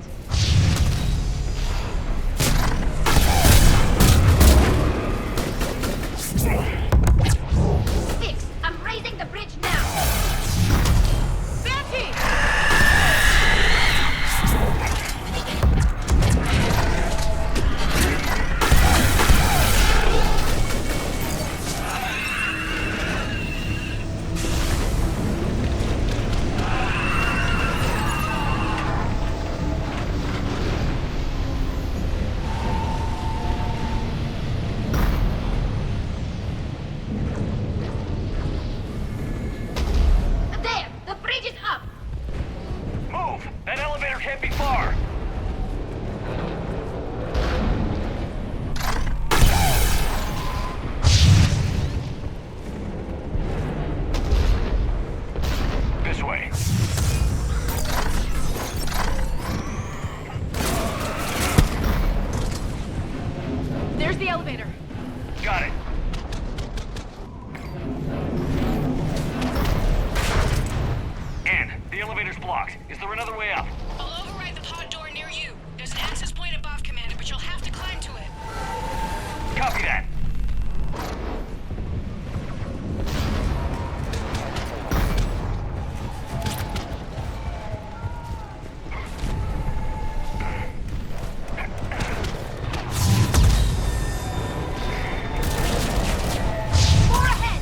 Fix! I'm raising the bridge now! Betty! There! The bridge is up! Move! That elevator can't be far. This way. There's the elevator. Got it. Ann, the elevator's blocked. Is there another way up? I'll override the pod door near you. There's an access point above, Commander, but you'll have to climb to it. Copy that. More ahead!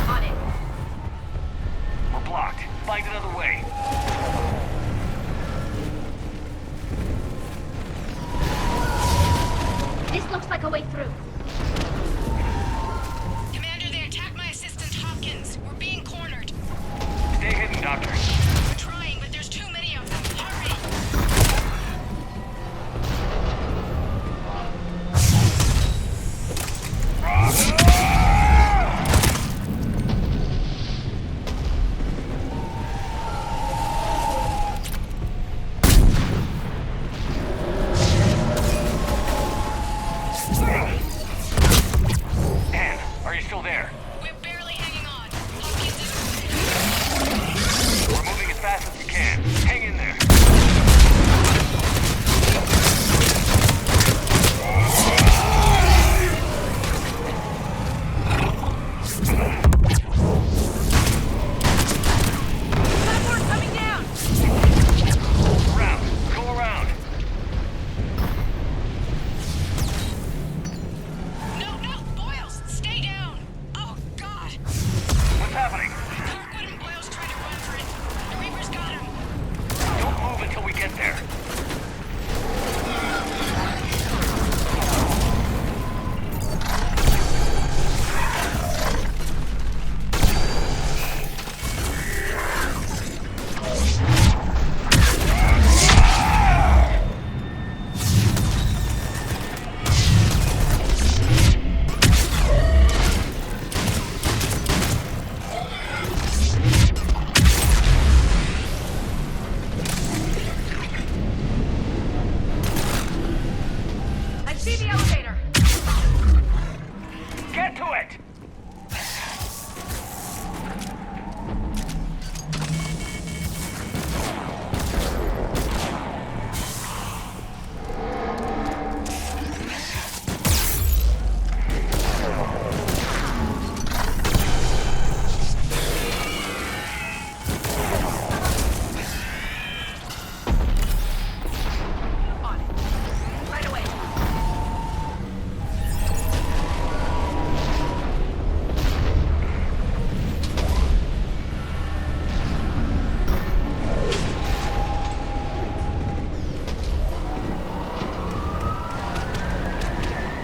On it. We're blocked. Find another way. This looks like a way through. Commander, they attacked my assistant Hopkins. We're being cornered. Stay hidden, Doctor. We're trying, but there's too many of them. Hurry! see the elevator! Get to it!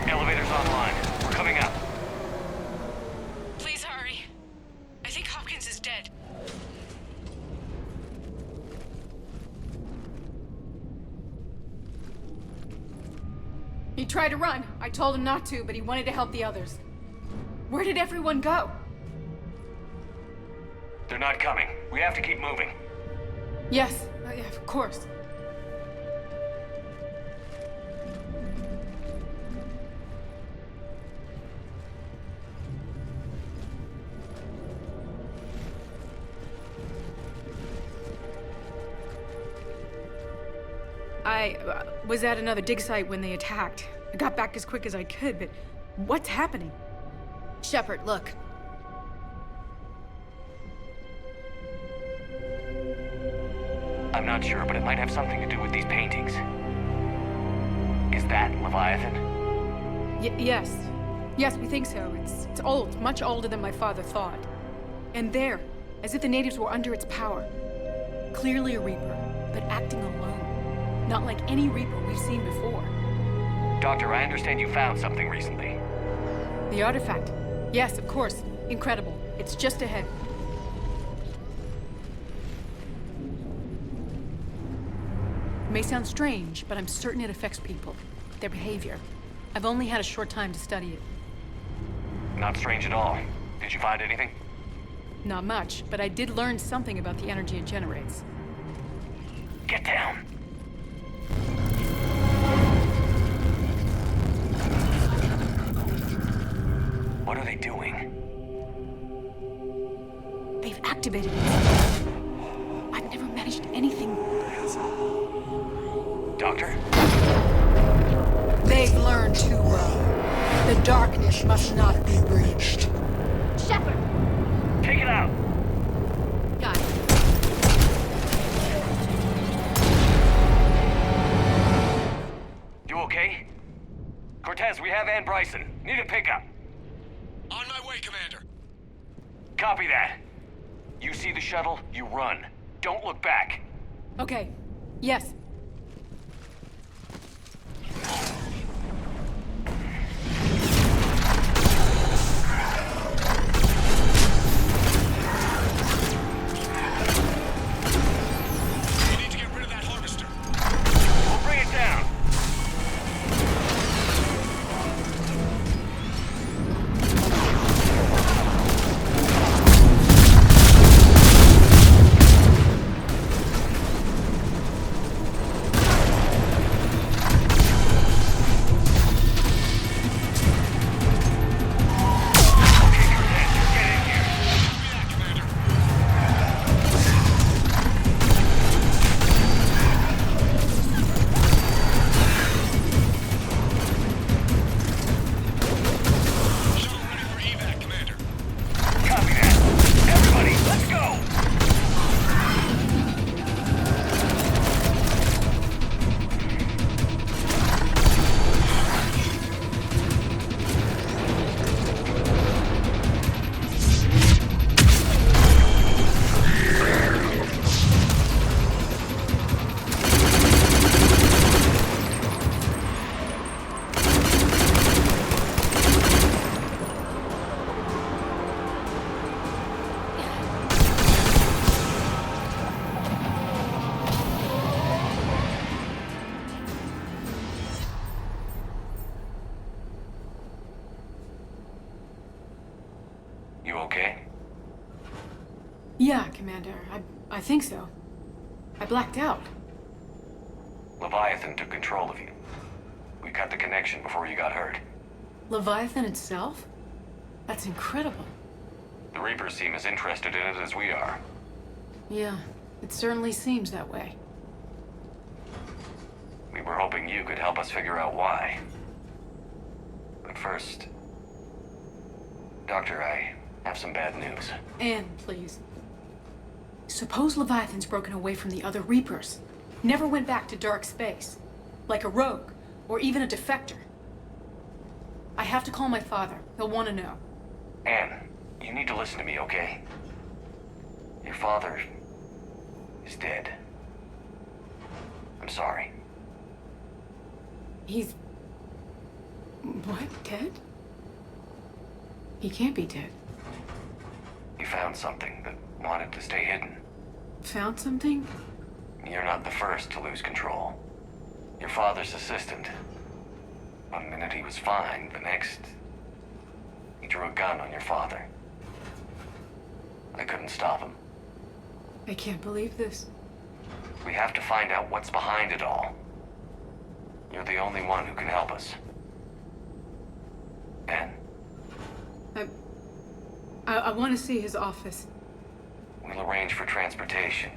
Elevator's online. We're coming up. Please hurry. I think Hopkins is dead. He tried to run. I told him not to, but he wanted to help the others. Where did everyone go? They're not coming. We have to keep moving. Yes, yeah, of course. I was at another dig site when they attacked. I got back as quick as I could, but what's happening? Shepard, look. I'm not sure, but it might have something to do with these paintings. Is that Leviathan? Yes. Yes, we think so. It's old, much older than my father thought. And there, as if the natives were under its power. Clearly a Reaper, but acting alone. Not like any Reaper we've seen before. Doctor, I understand you found something recently. The artifact. Yes, of course. Incredible. It's just ahead. It may sound strange, but I'm certain it affects people. Their behavior. I've only had a short time to study it. Not strange at all. Did you find anything? Not much, but I did learn something about the energy it generates. Get down. What are they doing? They've activated it. I've never managed anything. Doctor? They've learned too well. The darkness must not be breached. Shepard! Take it out! Got it. You okay? Cortez, we have Ann Bryson. Need a pickup. On my way, Commander. Copy that. You see the shuttle, you run. Don't look back. Okay. Yes. We need to get rid of that harvester. We'll bring it down. Yeah, Commander. I think so. I blacked out. Leviathan took control of you. We cut the connection before you got hurt. Leviathan itself? That's incredible. The Reapers seem as interested in it as we are. Yeah, it certainly seems that way. We were hoping you could help us figure out why. But first... Doctor, I have some bad news. Anne, please. Suppose Leviathan's broken away from the other Reapers. Never went back to dark space. Like a rogue, or even a defector. I have to call my father. He'll want to know. Anne, you need to listen to me, okay? Your father is dead. I'm sorry. He's... what? Dead? He can't be dead. You found something that wanted to stay hidden. Found something? You're not the first to lose control. Your father's assistant. One minute he was fine, the next... he drew a gun on your father. I couldn't stop him. I can't believe this. We have to find out what's behind it all. You're the only one who can help us. Anne? I want to see his office. We'll arrange for transportation.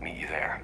Meet you there.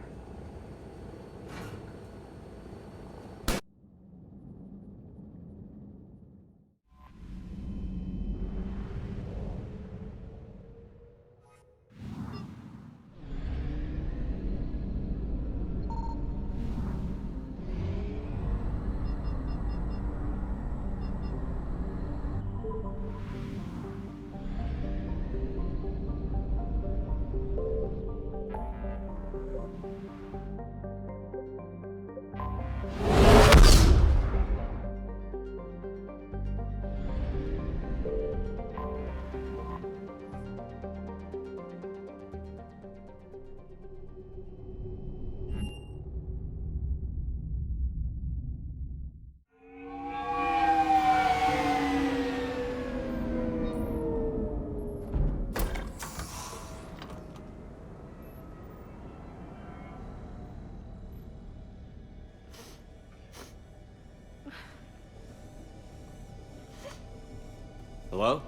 Hello?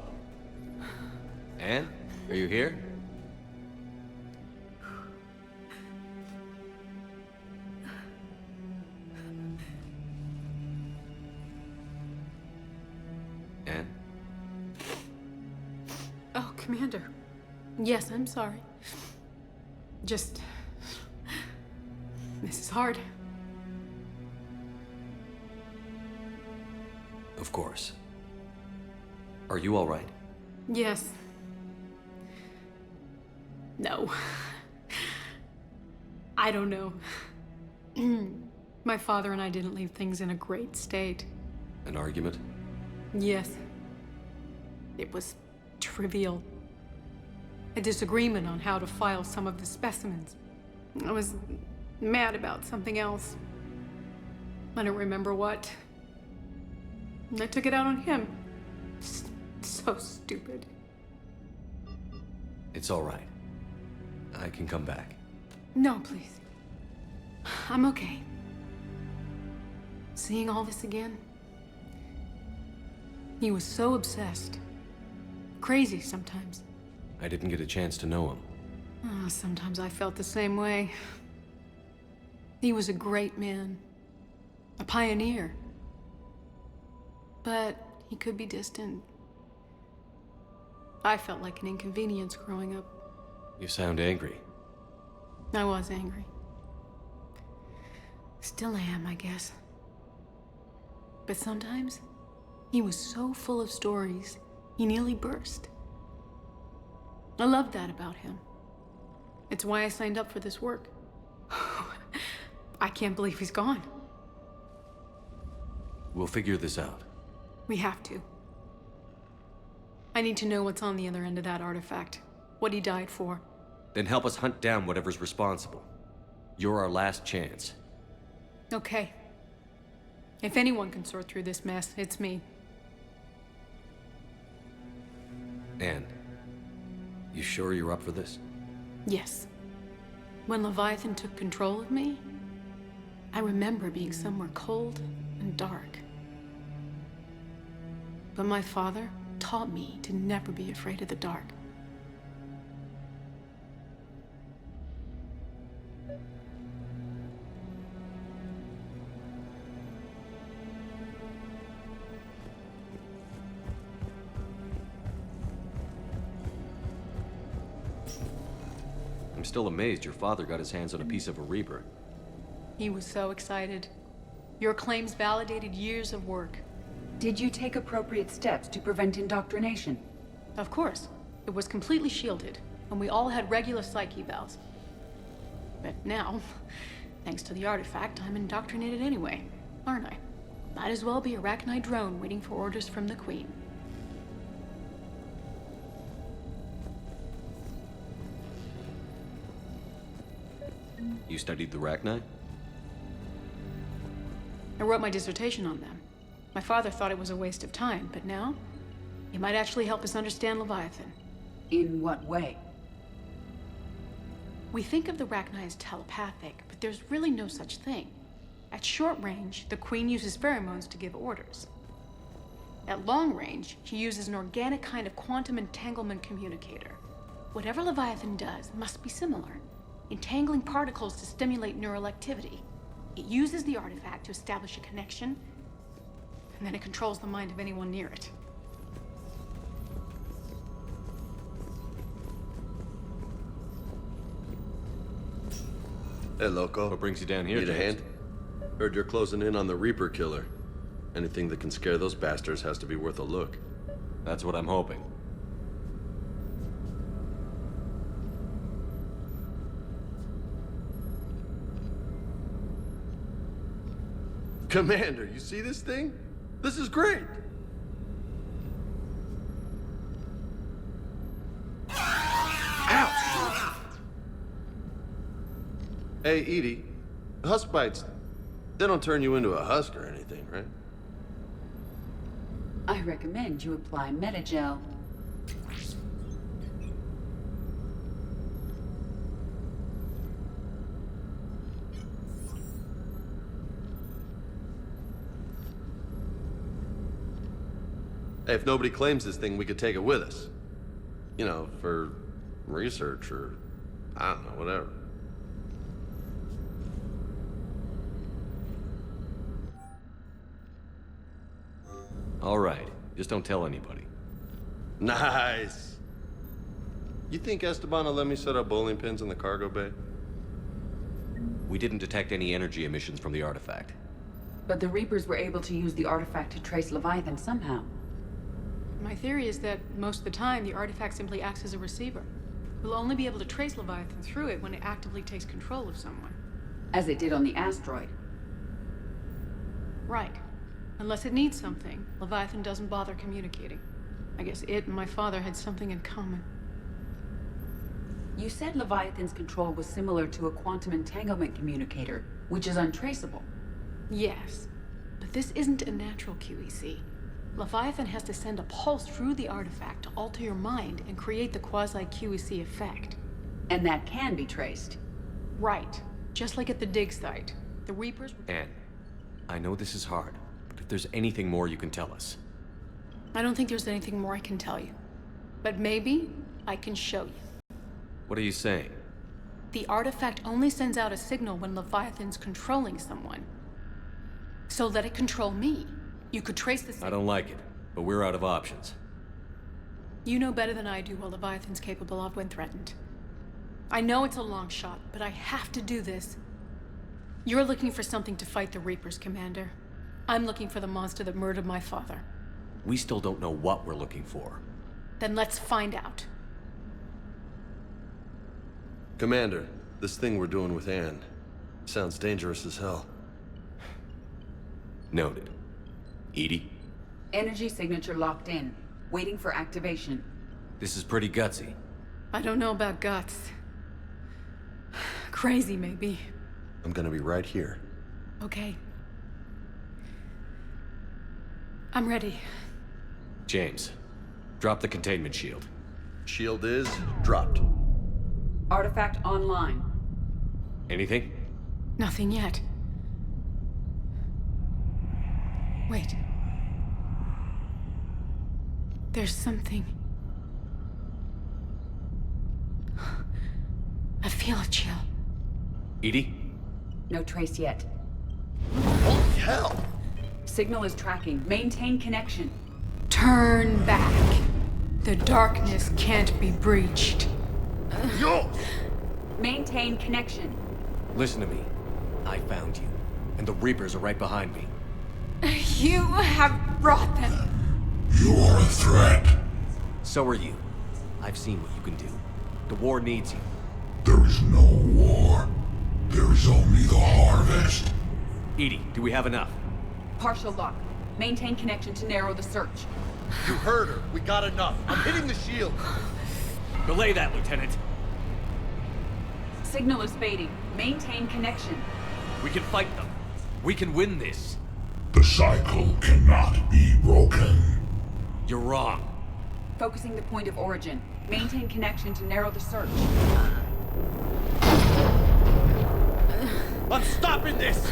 Anne? Are you here? Anne? Oh, Commander. Yes, I'm sorry. Just... this is hard. Of course. Are you all right? Yes. No. I don't know. My father and I didn't leave things in a great state. An argument? Yes. It was trivial. A disagreement on how to file some of the specimens. I was mad about something else. I don't remember what. And I took it out on him. So stupid. It's all right. I can come back. No, please. I'm okay. Seeing all this again? He was so obsessed. Crazy sometimes. I didn't get a chance to know him. Oh, sometimes I felt the same way. He was a great man. A pioneer. But he could be distant. I felt like an inconvenience growing up. You sound angry. I was angry. Still am, I guess. But sometimes, he was so full of stories, he nearly burst. I loved that about him. It's why I signed up for this work. I can't believe he's gone. We'll figure this out. We have to. I need to know what's on the other end of that artifact. What he died for. Then help us hunt down whatever's responsible. You're our last chance. Okay. If anyone can sort through this mess, it's me. Anne, you sure you're up for this? Yes. When Leviathan took control of me, I remember being somewhere cold and dark. But my father taught me to never be afraid of the dark. I'm still amazed your father got his hands on a piece of a Reaper. He was so excited. Your claims validated years of work. Did you take appropriate steps to prevent indoctrination? Of course. It was completely shielded, and we all had regular psych evals. But now, thanks to the artifact, I'm indoctrinated anyway, aren't I? Might as well be a Arachnite drone waiting for orders from the Queen. You studied the Arachnite? I wrote my dissertation on them. My father thought it was a waste of time, but now, it might actually help us understand Leviathan. In what way? We think of the Arachnite as telepathic, but there's really no such thing. At short range, the Queen uses pheromones to give orders. At long range, she uses an organic kind of quantum entanglement communicator. Whatever Leviathan does must be similar, entangling particles to stimulate neural activity. It uses the artifact to establish a connection, and then it controls the mind of anyone near it. Hey, Loco. What brings you down here, Need a James? hand? Heard you're closing in on the Reaper killer. Anything that can scare those bastards has to be worth a look. That's what I'm hoping. Commander, you see this thing? This is great! Ouch! Hey, Edie, husk bites, they don't turn you into a husk or anything, right? I recommend you apply Metagel. Hey, if nobody claims this thing, we could take it with us. You know, for research or, I don't know, whatever. All right. Just don't tell anybody. Nice! You think Esteban will let me set up bowling pins in the cargo bay? We didn't detect any energy emissions from the artifact. But the Reapers were able to use the artifact to trace Leviathan somehow. My theory is that most of the time, the artifact simply acts as a receiver. We'll only be able to trace Leviathan through it when it actively takes control of someone. As it did on the asteroid. Right. Unless it needs something, Leviathan doesn't bother communicating. I guess it and my father had something in common. You said Leviathan's control was similar to a quantum entanglement communicator, which is untraceable. Yes, but this isn't a natural QEC. Leviathan has to send a pulse through the artifact to alter your mind and create the quasi-QEC effect. And that can be traced. Right. Just like at the dig site. The Reapers... Anne, I know this is hard, but if there's anything more you can tell us. I don't think there's anything more I can tell you. But maybe I can show you. What are you saying? The artifact only sends out a signal when Leviathan's controlling someone. So let it control me. You could trace the signal. I don't like it, but we're out of options. You know better than I do what Leviathan's capable of when threatened. I know it's a long shot, but I have to do this. You're looking for something to fight the Reapers, Commander. I'm looking for the monster that murdered my father. We still don't know what we're looking for. Then let's find out. Commander, this thing we're doing with Anne sounds dangerous as hell. Noted. Edie? Energy signature locked in, waiting for activation. This is pretty gutsy. I don't know about guts. Crazy, maybe. I'm gonna be right here. Okay. I'm ready. James, drop the containment shield. Shield is dropped. Artifact online. Anything? Nothing yet. Wait. There's something. I feel a chill. Edie? No trace yet. Holy hell! Signal is tracking. Maintain connection. Turn back. The darkness can't be breached. Yo! Maintain connection. Listen to me. I found you, and the Reapers are right behind me. You have brought them. You are a threat. So are you. I've seen what you can do. The war needs you. There is no war. There is only the harvest. Edie, do we have enough? Partial lock. Maintain connection to narrow the search. You heard her. We got enough. I'm hitting the shield. Belay that, Lieutenant. Signal is fading. Maintain connection. We can fight them. We can win this. The cycle cannot be broken. You're wrong. Focusing the point of origin. Maintain connection to narrow the search. I'm stopping this!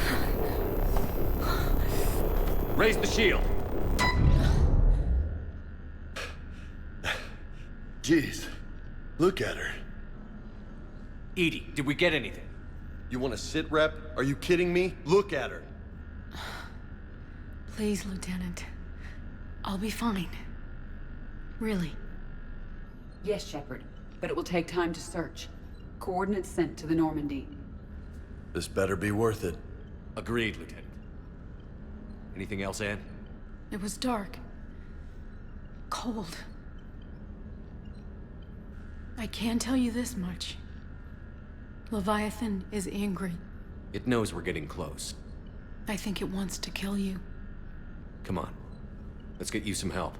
Raise the shield. Jeez. Look at her. Edie, did we get anything? You want to sit, Rep? Are you kidding me? Look at her. Please, Lieutenant. I'll be fine. Really. Yes, Shepard. But it will take time to search. Coordinates sent to the Normandy. This better be worth it. Agreed, Lieutenant. Anything else, Anne? It was dark. Cold. I can tell you this much. Leviathan is angry. It knows we're getting close. I think it wants to kill you. Come on. Let's get you some help.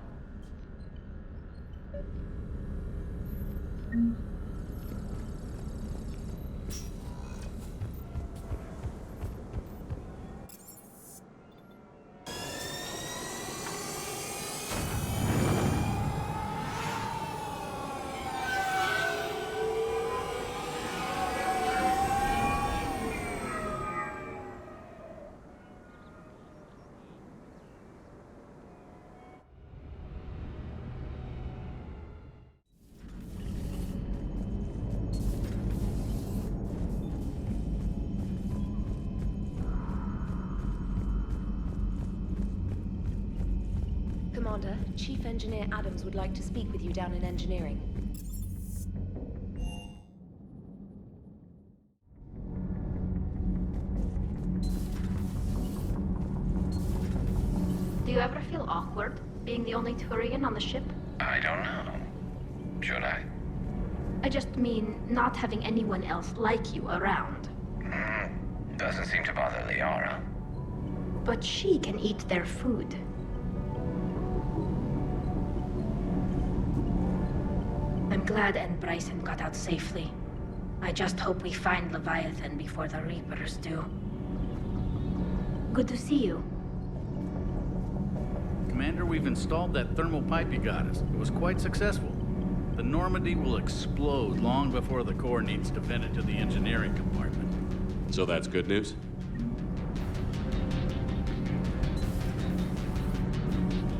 Commander, Chief Engineer Adams would like to speak with you down in engineering. Do you ever feel awkward, being the only Turian on the ship? I don't know. Should I? I just mean not having anyone else like you around. Doesn't seem to bother Liara. But she can eat their food. I'm glad Anne Bryson got out safely. I just hope we find Leviathan before the Reapers do. Good to see you. Commander, we've installed that thermal pipe you got us. It was quite successful. The Normandy will explode long before the core needs to vent it to the engineering compartment. So that's good news?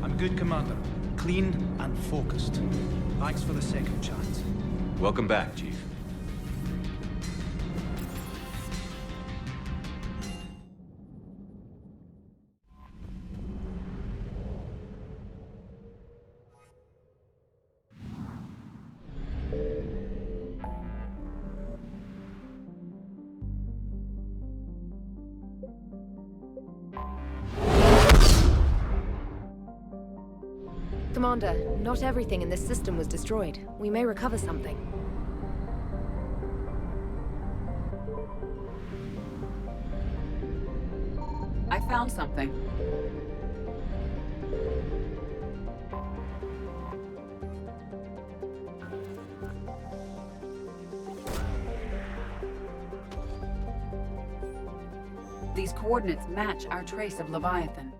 I'm good, Commander. Clean and focused. Thanks for the second chance. Welcome back, Chief. Commander, not everything in this system was destroyed. We may recover something. I found something. These coordinates match our trace of Leviathan.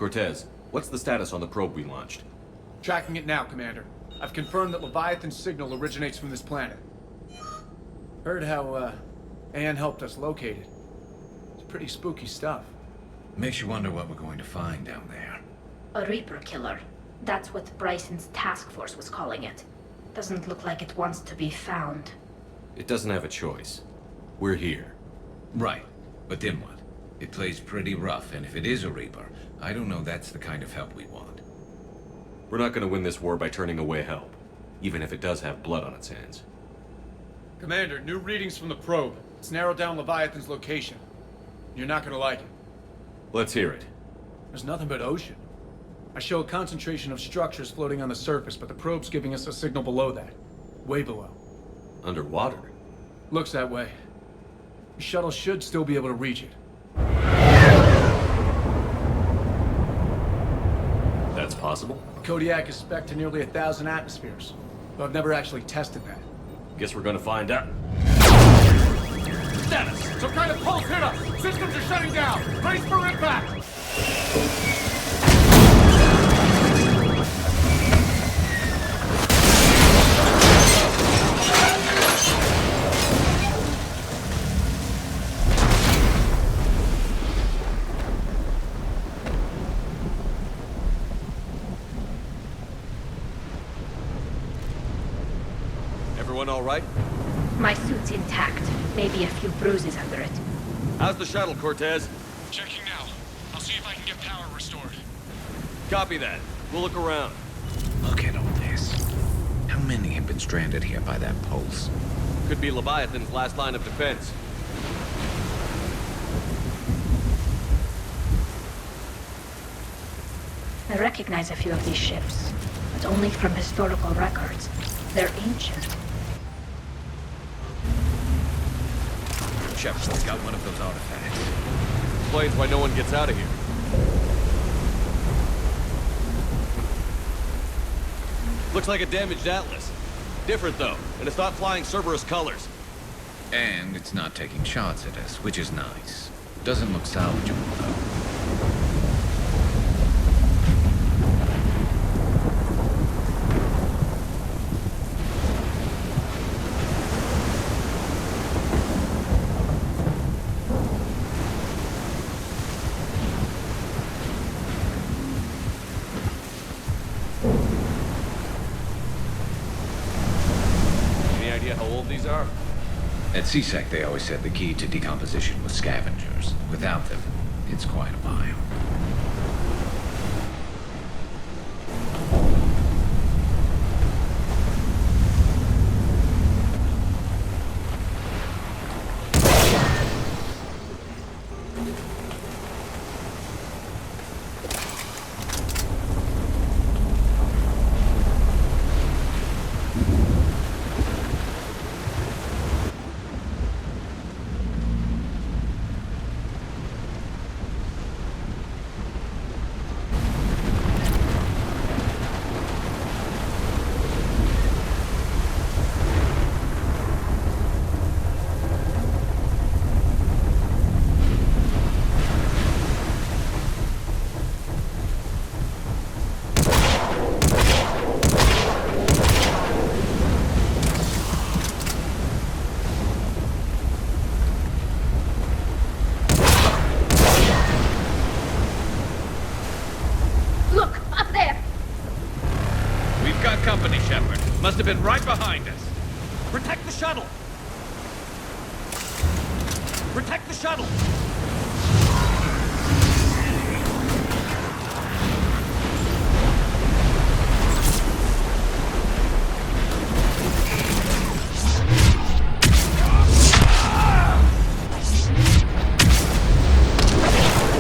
Cortez, what's the status on the probe we launched? Tracking it now, Commander. I've confirmed that Leviathan's signal originates from this planet. Heard how, Anne helped us locate it. It's pretty spooky stuff. Makes you wonder what we're going to find down there. A Reaper killer. That's what Bryson's task force was calling it. Doesn't look like it wants to be found. It doesn't have a choice. We're here. Right. But then what? It plays pretty rough, and if it is a Reaper, I don't know that's the kind of help we want. We're not gonna win this war by turning away help, even if it does have blood on its hands. Commander, new readings from the probe. It's narrowed down Leviathan's location. You're not gonna like it. Let's hear it. There's nothing but ocean. I show a concentration of structures floating on the surface, but the probe's giving us a signal below that. Way below. Underwater? Looks that way. The shuttle should still be able to reach it. That's possible? Kodiak is spec'd to nearly 1,000 atmospheres, but I've never actually tested that. Guess we're gonna find out. Status! Some kind of pulse hit us! Systems are shutting down! Brace for impact! Everyone all right? My suit's intact. Maybe a few bruises under it. How's the shuttle, Cortez? Checking now. I'll see if I can get power restored. Copy that. We'll look around. Look at all this. How many have been stranded here by that pulse? Could be Leviathan's last line of defense. I recognize a few of these ships, but only from historical records. They're ancient. Shepard's got one of those artifacts. Explains why no one gets out of here. Looks like a damaged Atlas. Different though, and it's not flying Cerberus colors. And it's not taking shots at us, which is nice. Doesn't look salvageable though. At CSEC, they always said the key to decomposition was scavengers. Without them, it's quite a mile. have been right behind us. Protect the shuttle! Protect the shuttle!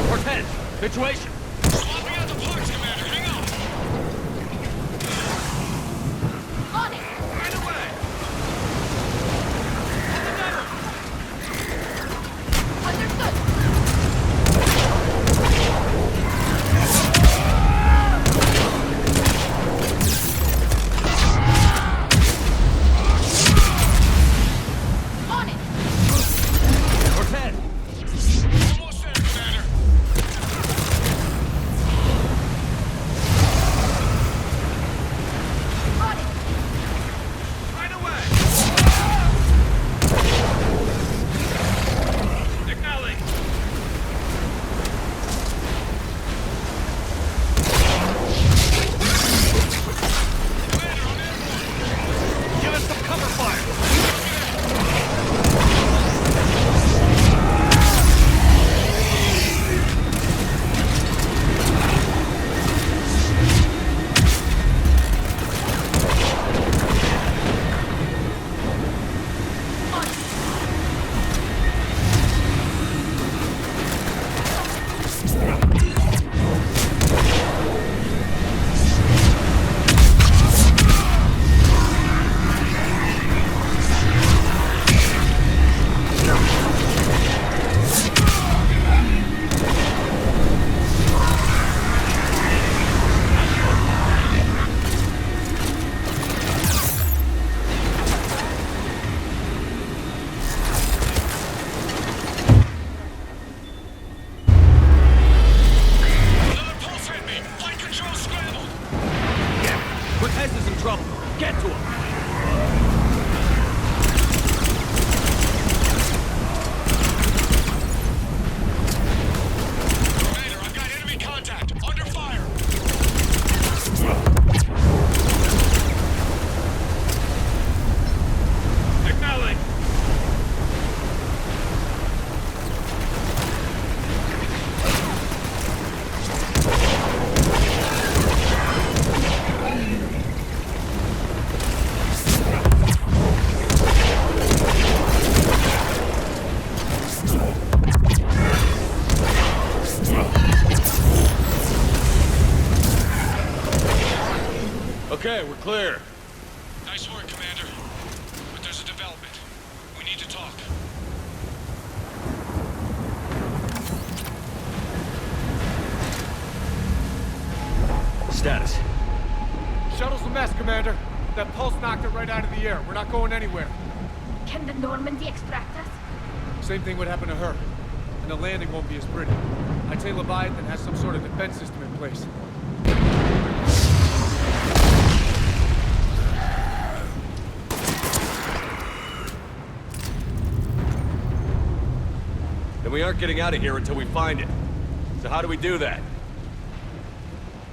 Cortez, situation! Swapping out the parts, Commander. Hang on. On it! Right away. Understood! On it! Cortez! Almost there, Commander. On it! Right away. Acknowledge. Commander, I'm in. Give us some cover fire! Another pulse hit me. Flight control scrambled. Cortez is in trouble. Get to him! Commander, I've got enemy contact. Under fire. Acknowledge. Okay, we're clear. Nice work, Commander. But there's a development. We need to talk. Status. Shuttle's a mess, Commander. That pulse knocked it right out of the air. We're not going anywhere. Can the Normandy extract us? Same thing would happen to her. And the landing won't be as pretty. I'd say Leviathan has some sort of defense system in place. Then we aren't getting out of here until we find it. So how do we do that?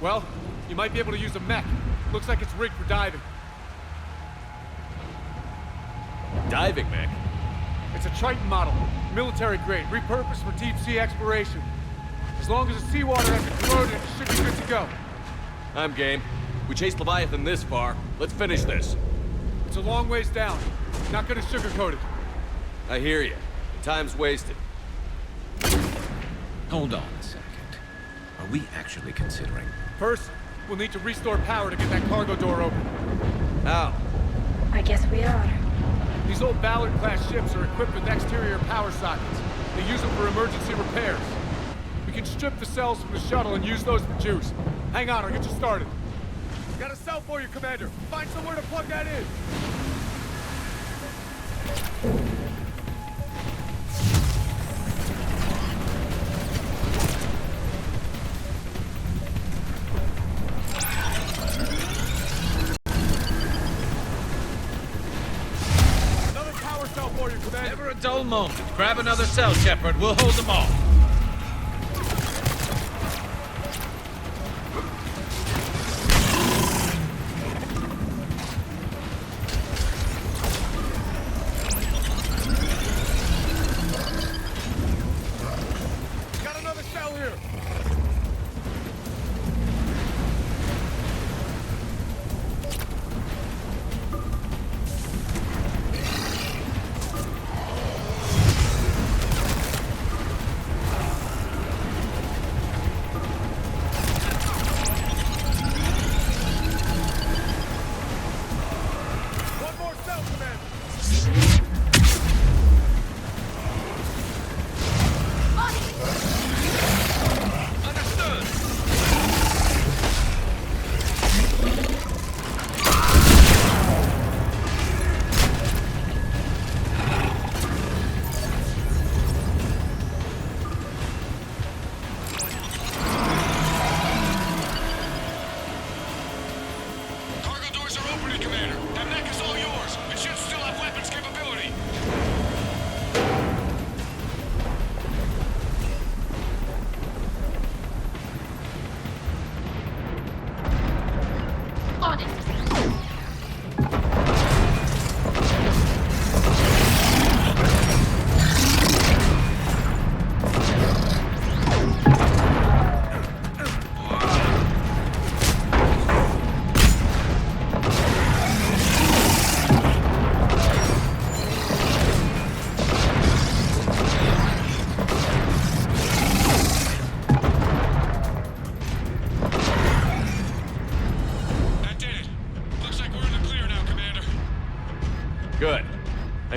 Well, you might be able to use a mech. Looks like it's rigged for diving. Diving mech? It's a Triton model, military grade, repurposed for deep sea exploration. As long as the seawater hasn't corroded, it should be good to go. I'm game. We chased Leviathan this far. Let's finish this. It's a long ways down. Not gonna sugarcoat it. I hear you. Time's wasted. Hold on a second. Are we actually considering? First, we'll need to restore power to get that cargo door open. How? I guess we are. These old Ballard-class ships are equipped with exterior power sockets. They use them for emergency repairs. We can strip the cells from the shuttle and use those for juice. Hang on, I'll get you started. Got a cell for you, Commander. Find somewhere to plug that in. Another power cell for you, Commander. Never a dull moment. Grab another cell, Shepard. We'll hold them all.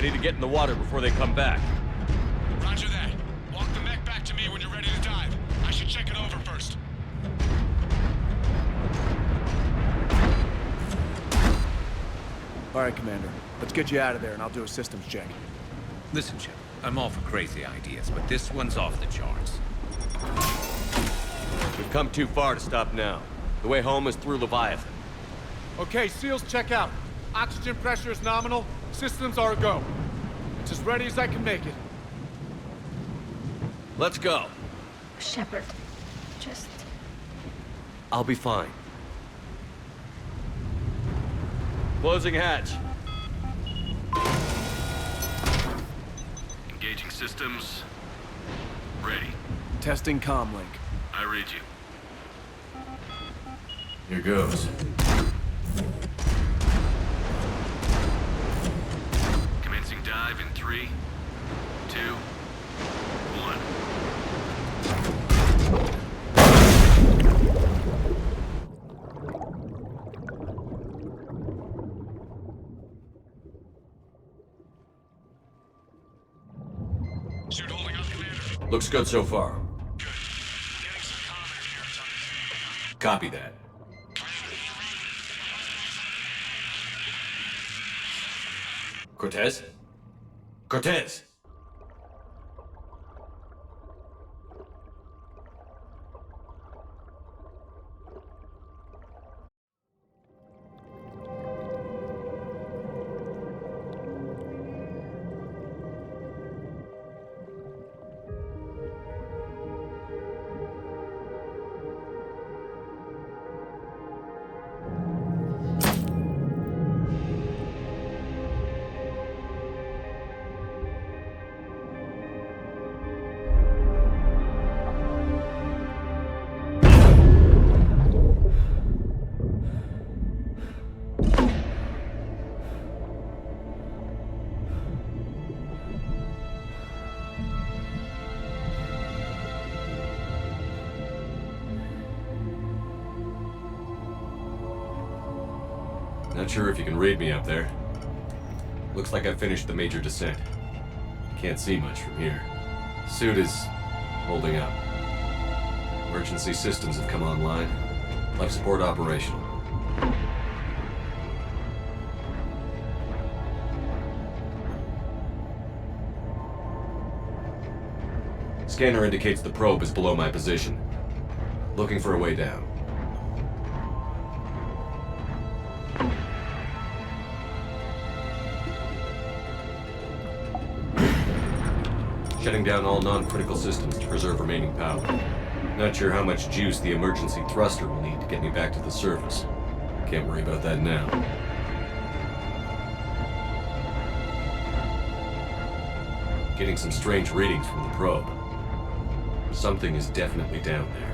need to get in the water before they come back. Roger that. Walk the mech back to me when you're ready to dive. I should check it over first. All right, Commander. Let's get you out of there, and I'll do a systems check. Listen, Chip, I'm all for crazy ideas, but this one's off the charts. We've come too far to stop now. The way home is through Leviathan. Okay, SEALs check out. Oxygen pressure is nominal. Systems are a go. It's as ready as I can make it. Let's go. Shepard, just... I'll be fine. Closing hatch. Engaging systems. Ready. Testing comlink. I read you. Here goes. Commencing dive in 3, 2, 1. Suit holding up, Commander? Looks good so far. Good. Getting some comm interference on the... Copy that. Cortez? Cortez! Not sure if you can read me up there. Looks like I finished the major descent. Can't see much from here. Suit is holding up. Emergency systems have come online. Life support operational. Scanner indicates the probe is below my position. Looking for a way down. Shutting down all non-critical systems to preserve remaining power. Not sure how much juice the emergency thruster will need to get me back to the surface. Can't worry about that now. Getting some strange readings from the probe. Something is definitely down there.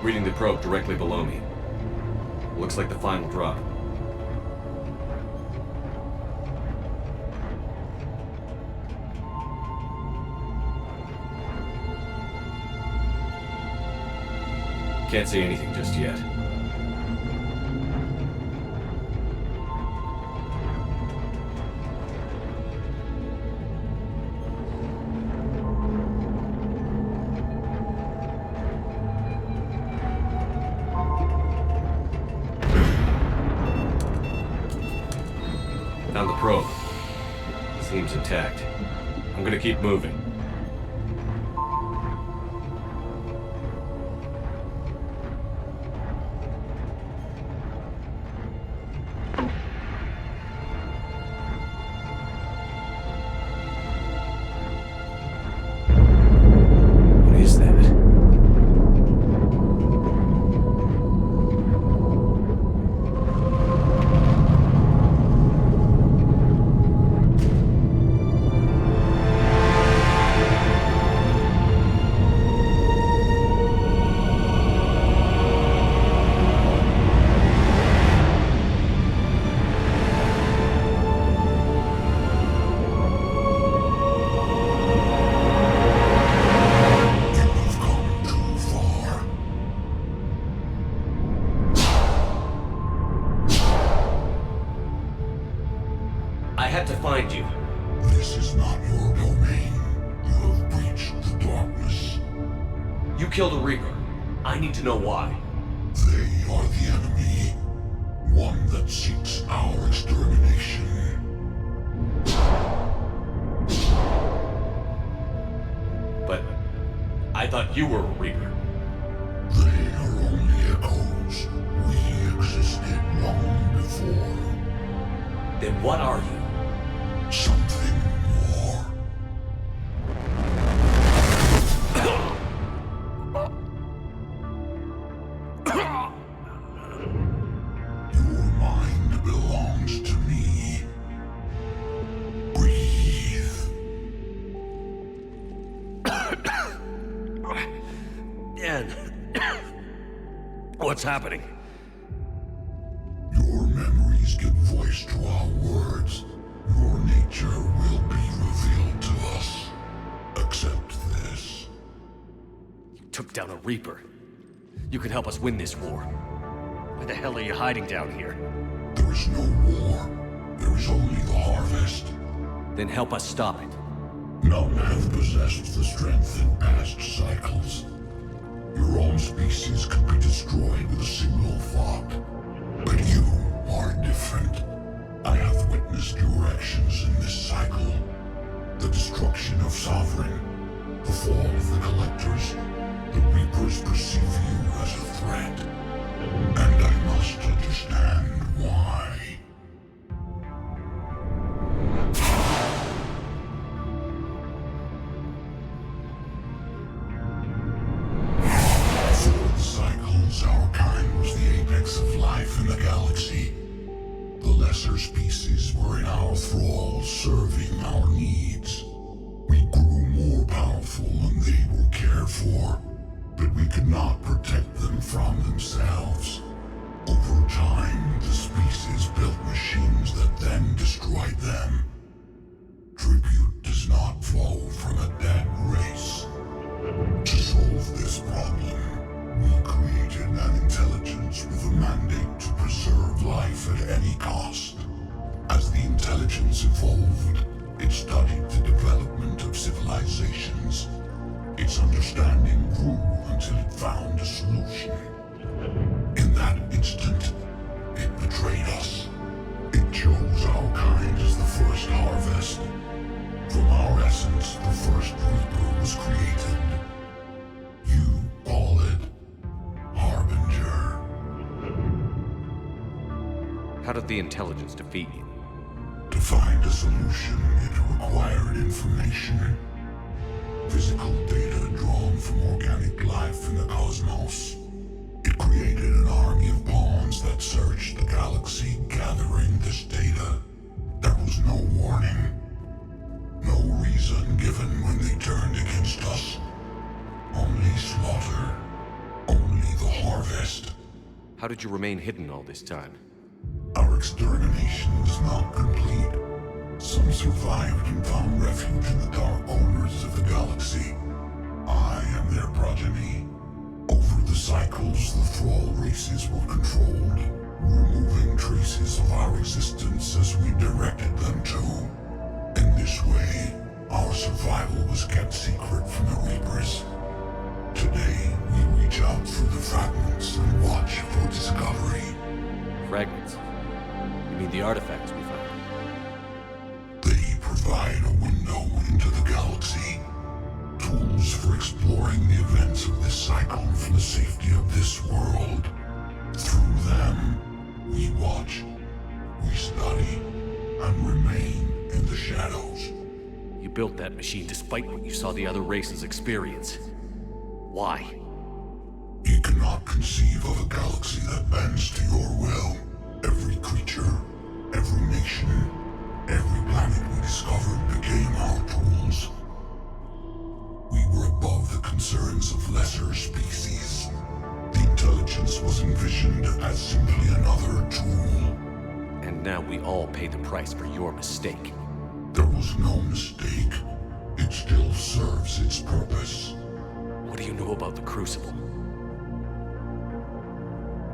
Reading the probe directly below me. Looks like the final drop. Can't see anything just yet. Found the probe. Seems intact. I'm gonna keep moving. What is that? find you. This is not your domain. You have breached the darkness. You killed a Reaper. I need to know why. They are the enemy. One that seeks our extermination. But I thought you were a Reaper. They are only echoes. We existed long before. Then what are you? Something more. Your mind belongs to me. Breathe. Dan. What's happening? Your memories give voice to our words. Your nature will be revealed to us. Accept this. You took down a Reaper. You could help us win this war. Why the hell are you hiding down here? There is no war. There is only the harvest. Then help us stop it. None have possessed the strength in past cycles. Your own species could be destroyed with a single thought. But you are different. I have witnessed your actions in this cycle. The destruction of Sovereign, the fall of the Collectors. The Reapers perceive you as a threat. And I must understand why. Before the cycles, our kind was the apex of life in the galaxy. The lesser species were in our thrall, serving our needs. We grew more powerful and they were cared for, but we could not protect them from themselves. Over time, the species built machines that then destroyed them. Tribute does not flow from a dead race. To solve this problem, we created an intelligence with a mandate to preserve life at any cost. As the intelligence evolved, it studied the development of civilizations. Its understanding grew until it found a solution. In that instant, it betrayed us. It chose our kind as the first harvest. From our essence, the first Reaper was created. You call it Harbinger. How did the intelligence defeat you? To find a solution, it required information. Physical data drawn from organic life in the cosmos. It created an army of pawns that searched the galaxy, gathering this data. There was no warning. No reason given when they turned against us. Only slaughter. Only the harvest. How did you remain hidden all this time? Our extermination was not complete. Some survived and found refuge in the dark corners of the galaxy. I am their progeny. Over the cycles, the thrall races were controlled, removing traces of our existence as we directed them to. In this way, our survival was kept secret from the Reapers. Today, we reach out through the fragments and watch for discovery. Fragments? You mean the artifacts we found? They provide a window into the galaxy. Tools for exploring the events of this cycle for the safety of this world. Through them, we watch, we study, and remain in the shadows. You built that machine despite what you saw the other races experience. Why? You cannot conceive of a galaxy that bends to your will. Every creature, every nation, every planet we discovered became our tools. We were above the concerns of lesser species. The intelligence was envisioned as simply another tool. And now we all pay the price for your mistake. There was no mistake. It still serves its purpose. What do you know about the Crucible?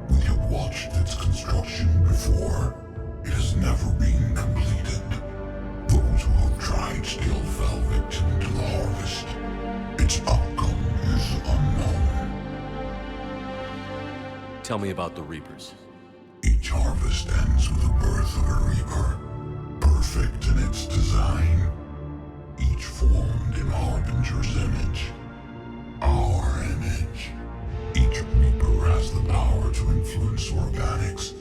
We have watched its construction before. It has never been completed. The still fell victim to the harvest. Its outcome is unknown. Tell me about the Reapers. Each harvest ends with the birth of a Reaper, perfect in its design. Each formed in Harbinger's image. Our image. Each Reaper has the power to influence organics.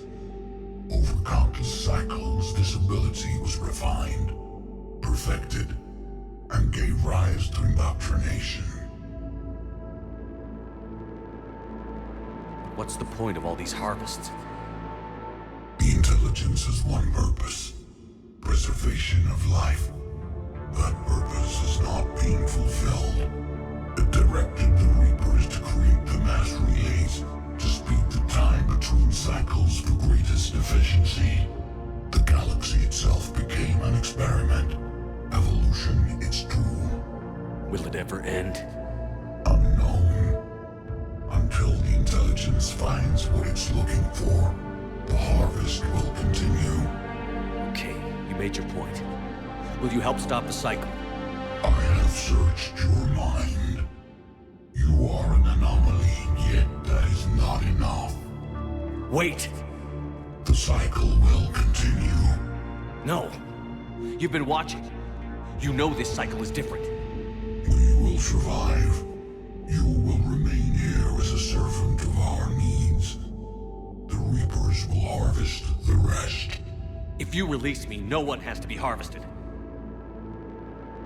Over countless cycles, this ability was refined, perfected, and gave rise to indoctrination. What's the point of all these harvests? The intelligence has one purpose: preservation of life. That purpose is not being fulfilled. It directed the Reapers to create the mass relays, to speed the time between cycles for greatest efficiency. The galaxy itself became an experiment. Evolution its tool. Will it ever end? Unknown. Until the intelligence finds what it's looking for, the harvest will continue. Okay, you made your point. Will you help stop the cycle? I have searched your mind. You are an anomaly, yet that is not enough. Wait! The cycle will continue. No! You've been watching. You know this cycle is different. We will survive. You will remain here as a servant of our needs. The Reapers will harvest the rest. If you release me, no one has to be harvested.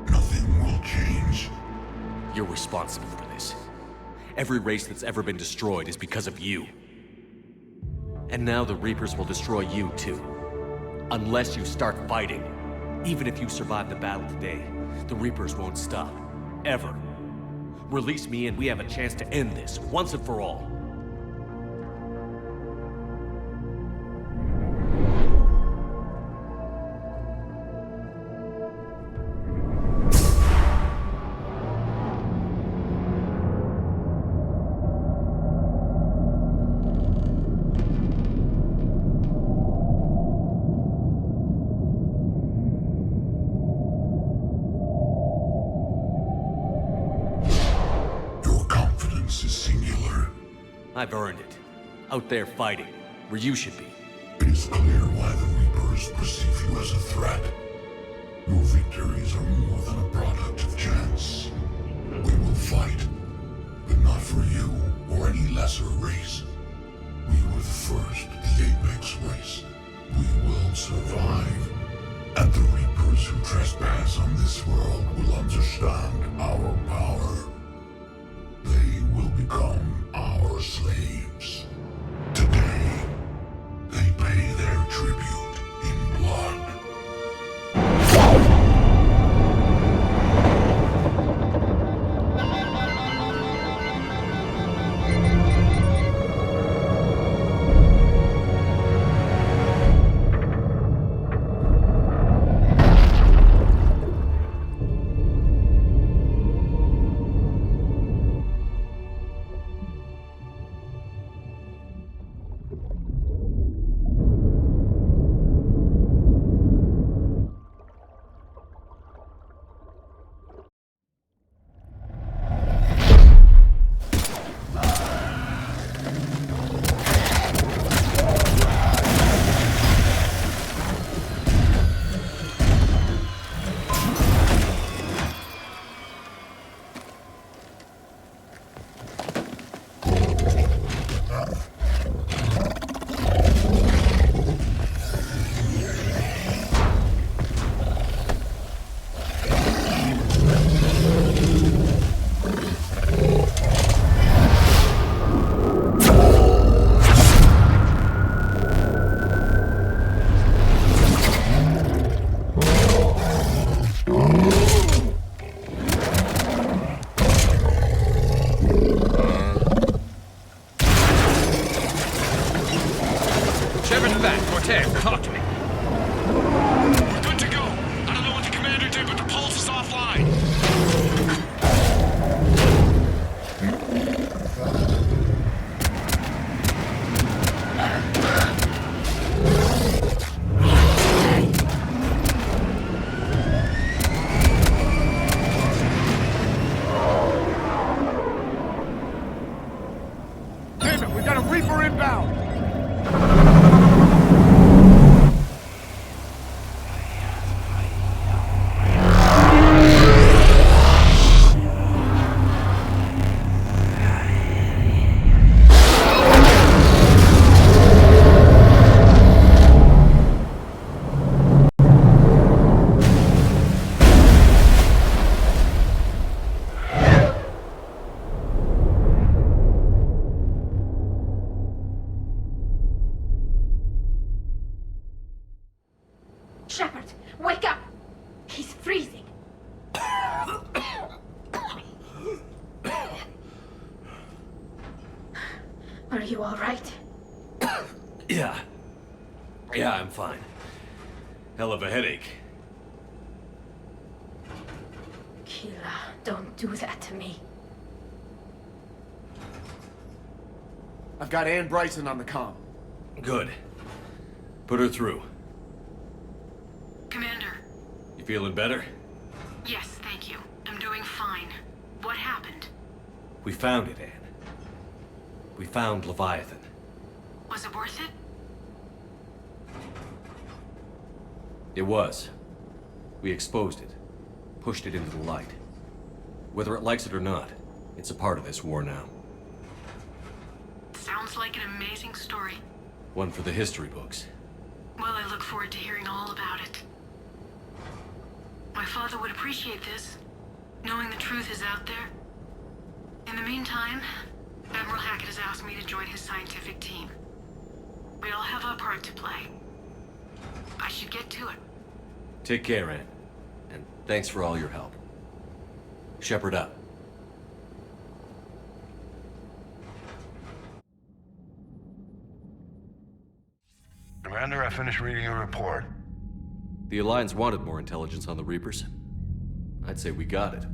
Nothing will change. You're responsible for this. Every race that's ever been destroyed is because of you. And now the Reapers will destroy you too. Unless you start fighting. Even if you survive the battle today, the Reapers won't stop. Ever. Release me and we have a chance to end this, once and for all. I've earned it. Out there fighting, where you should be. It is clear why the Reapers perceive you as a threat. Your victories are more than a product of chance. We will fight, but not for you or any lesser race. We were the first, the apex race. We will survive. And the Reapers who trespass on this world will understand our power. They will become our slaves. Today, they pay their tribute in blood. Are you all right? Yeah. Yeah, I'm fine. Hell of a headache. Keela, don't do that to me. I've got Ann Bryson on the comm. Good. Put her through. Commander. You feeling better? Yes, thank you. I'm doing fine. What happened? We found it, Ann. We found Leviathan. Was it worth it? It was. We exposed it. Pushed it into the light. Whether it likes it or not, it's a part of this war now. Sounds like an amazing story. One for the history books. Well, I look forward to hearing all about it. My father would appreciate this, knowing the truth is out there. In the meantime, Admiral Hackett has asked me to join his scientific team. We all have our part to play. I should get to it. Take care, Ann. And thanks for all your help. Shepard up. Commander, I finished reading your report. The Alliance wanted more intelligence on the Reapers. I'd say we got it.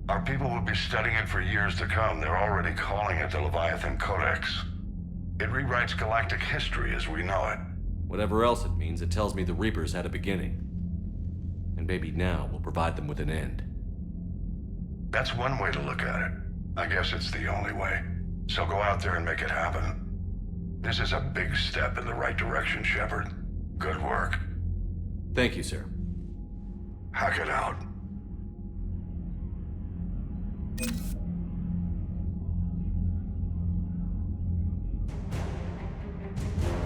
Our people will be studying it for years to come. They're already calling it the Leviathan Codex. It rewrites galactic history as we know it. Whatever else it means, it tells me the Reapers had a beginning. And maybe now we'll provide them with an end. That's one way to look at it. I guess it's the only way. So go out there and make it happen. This is a big step in the right direction, Shepard. Good work. Thank you, sir. Hackett out.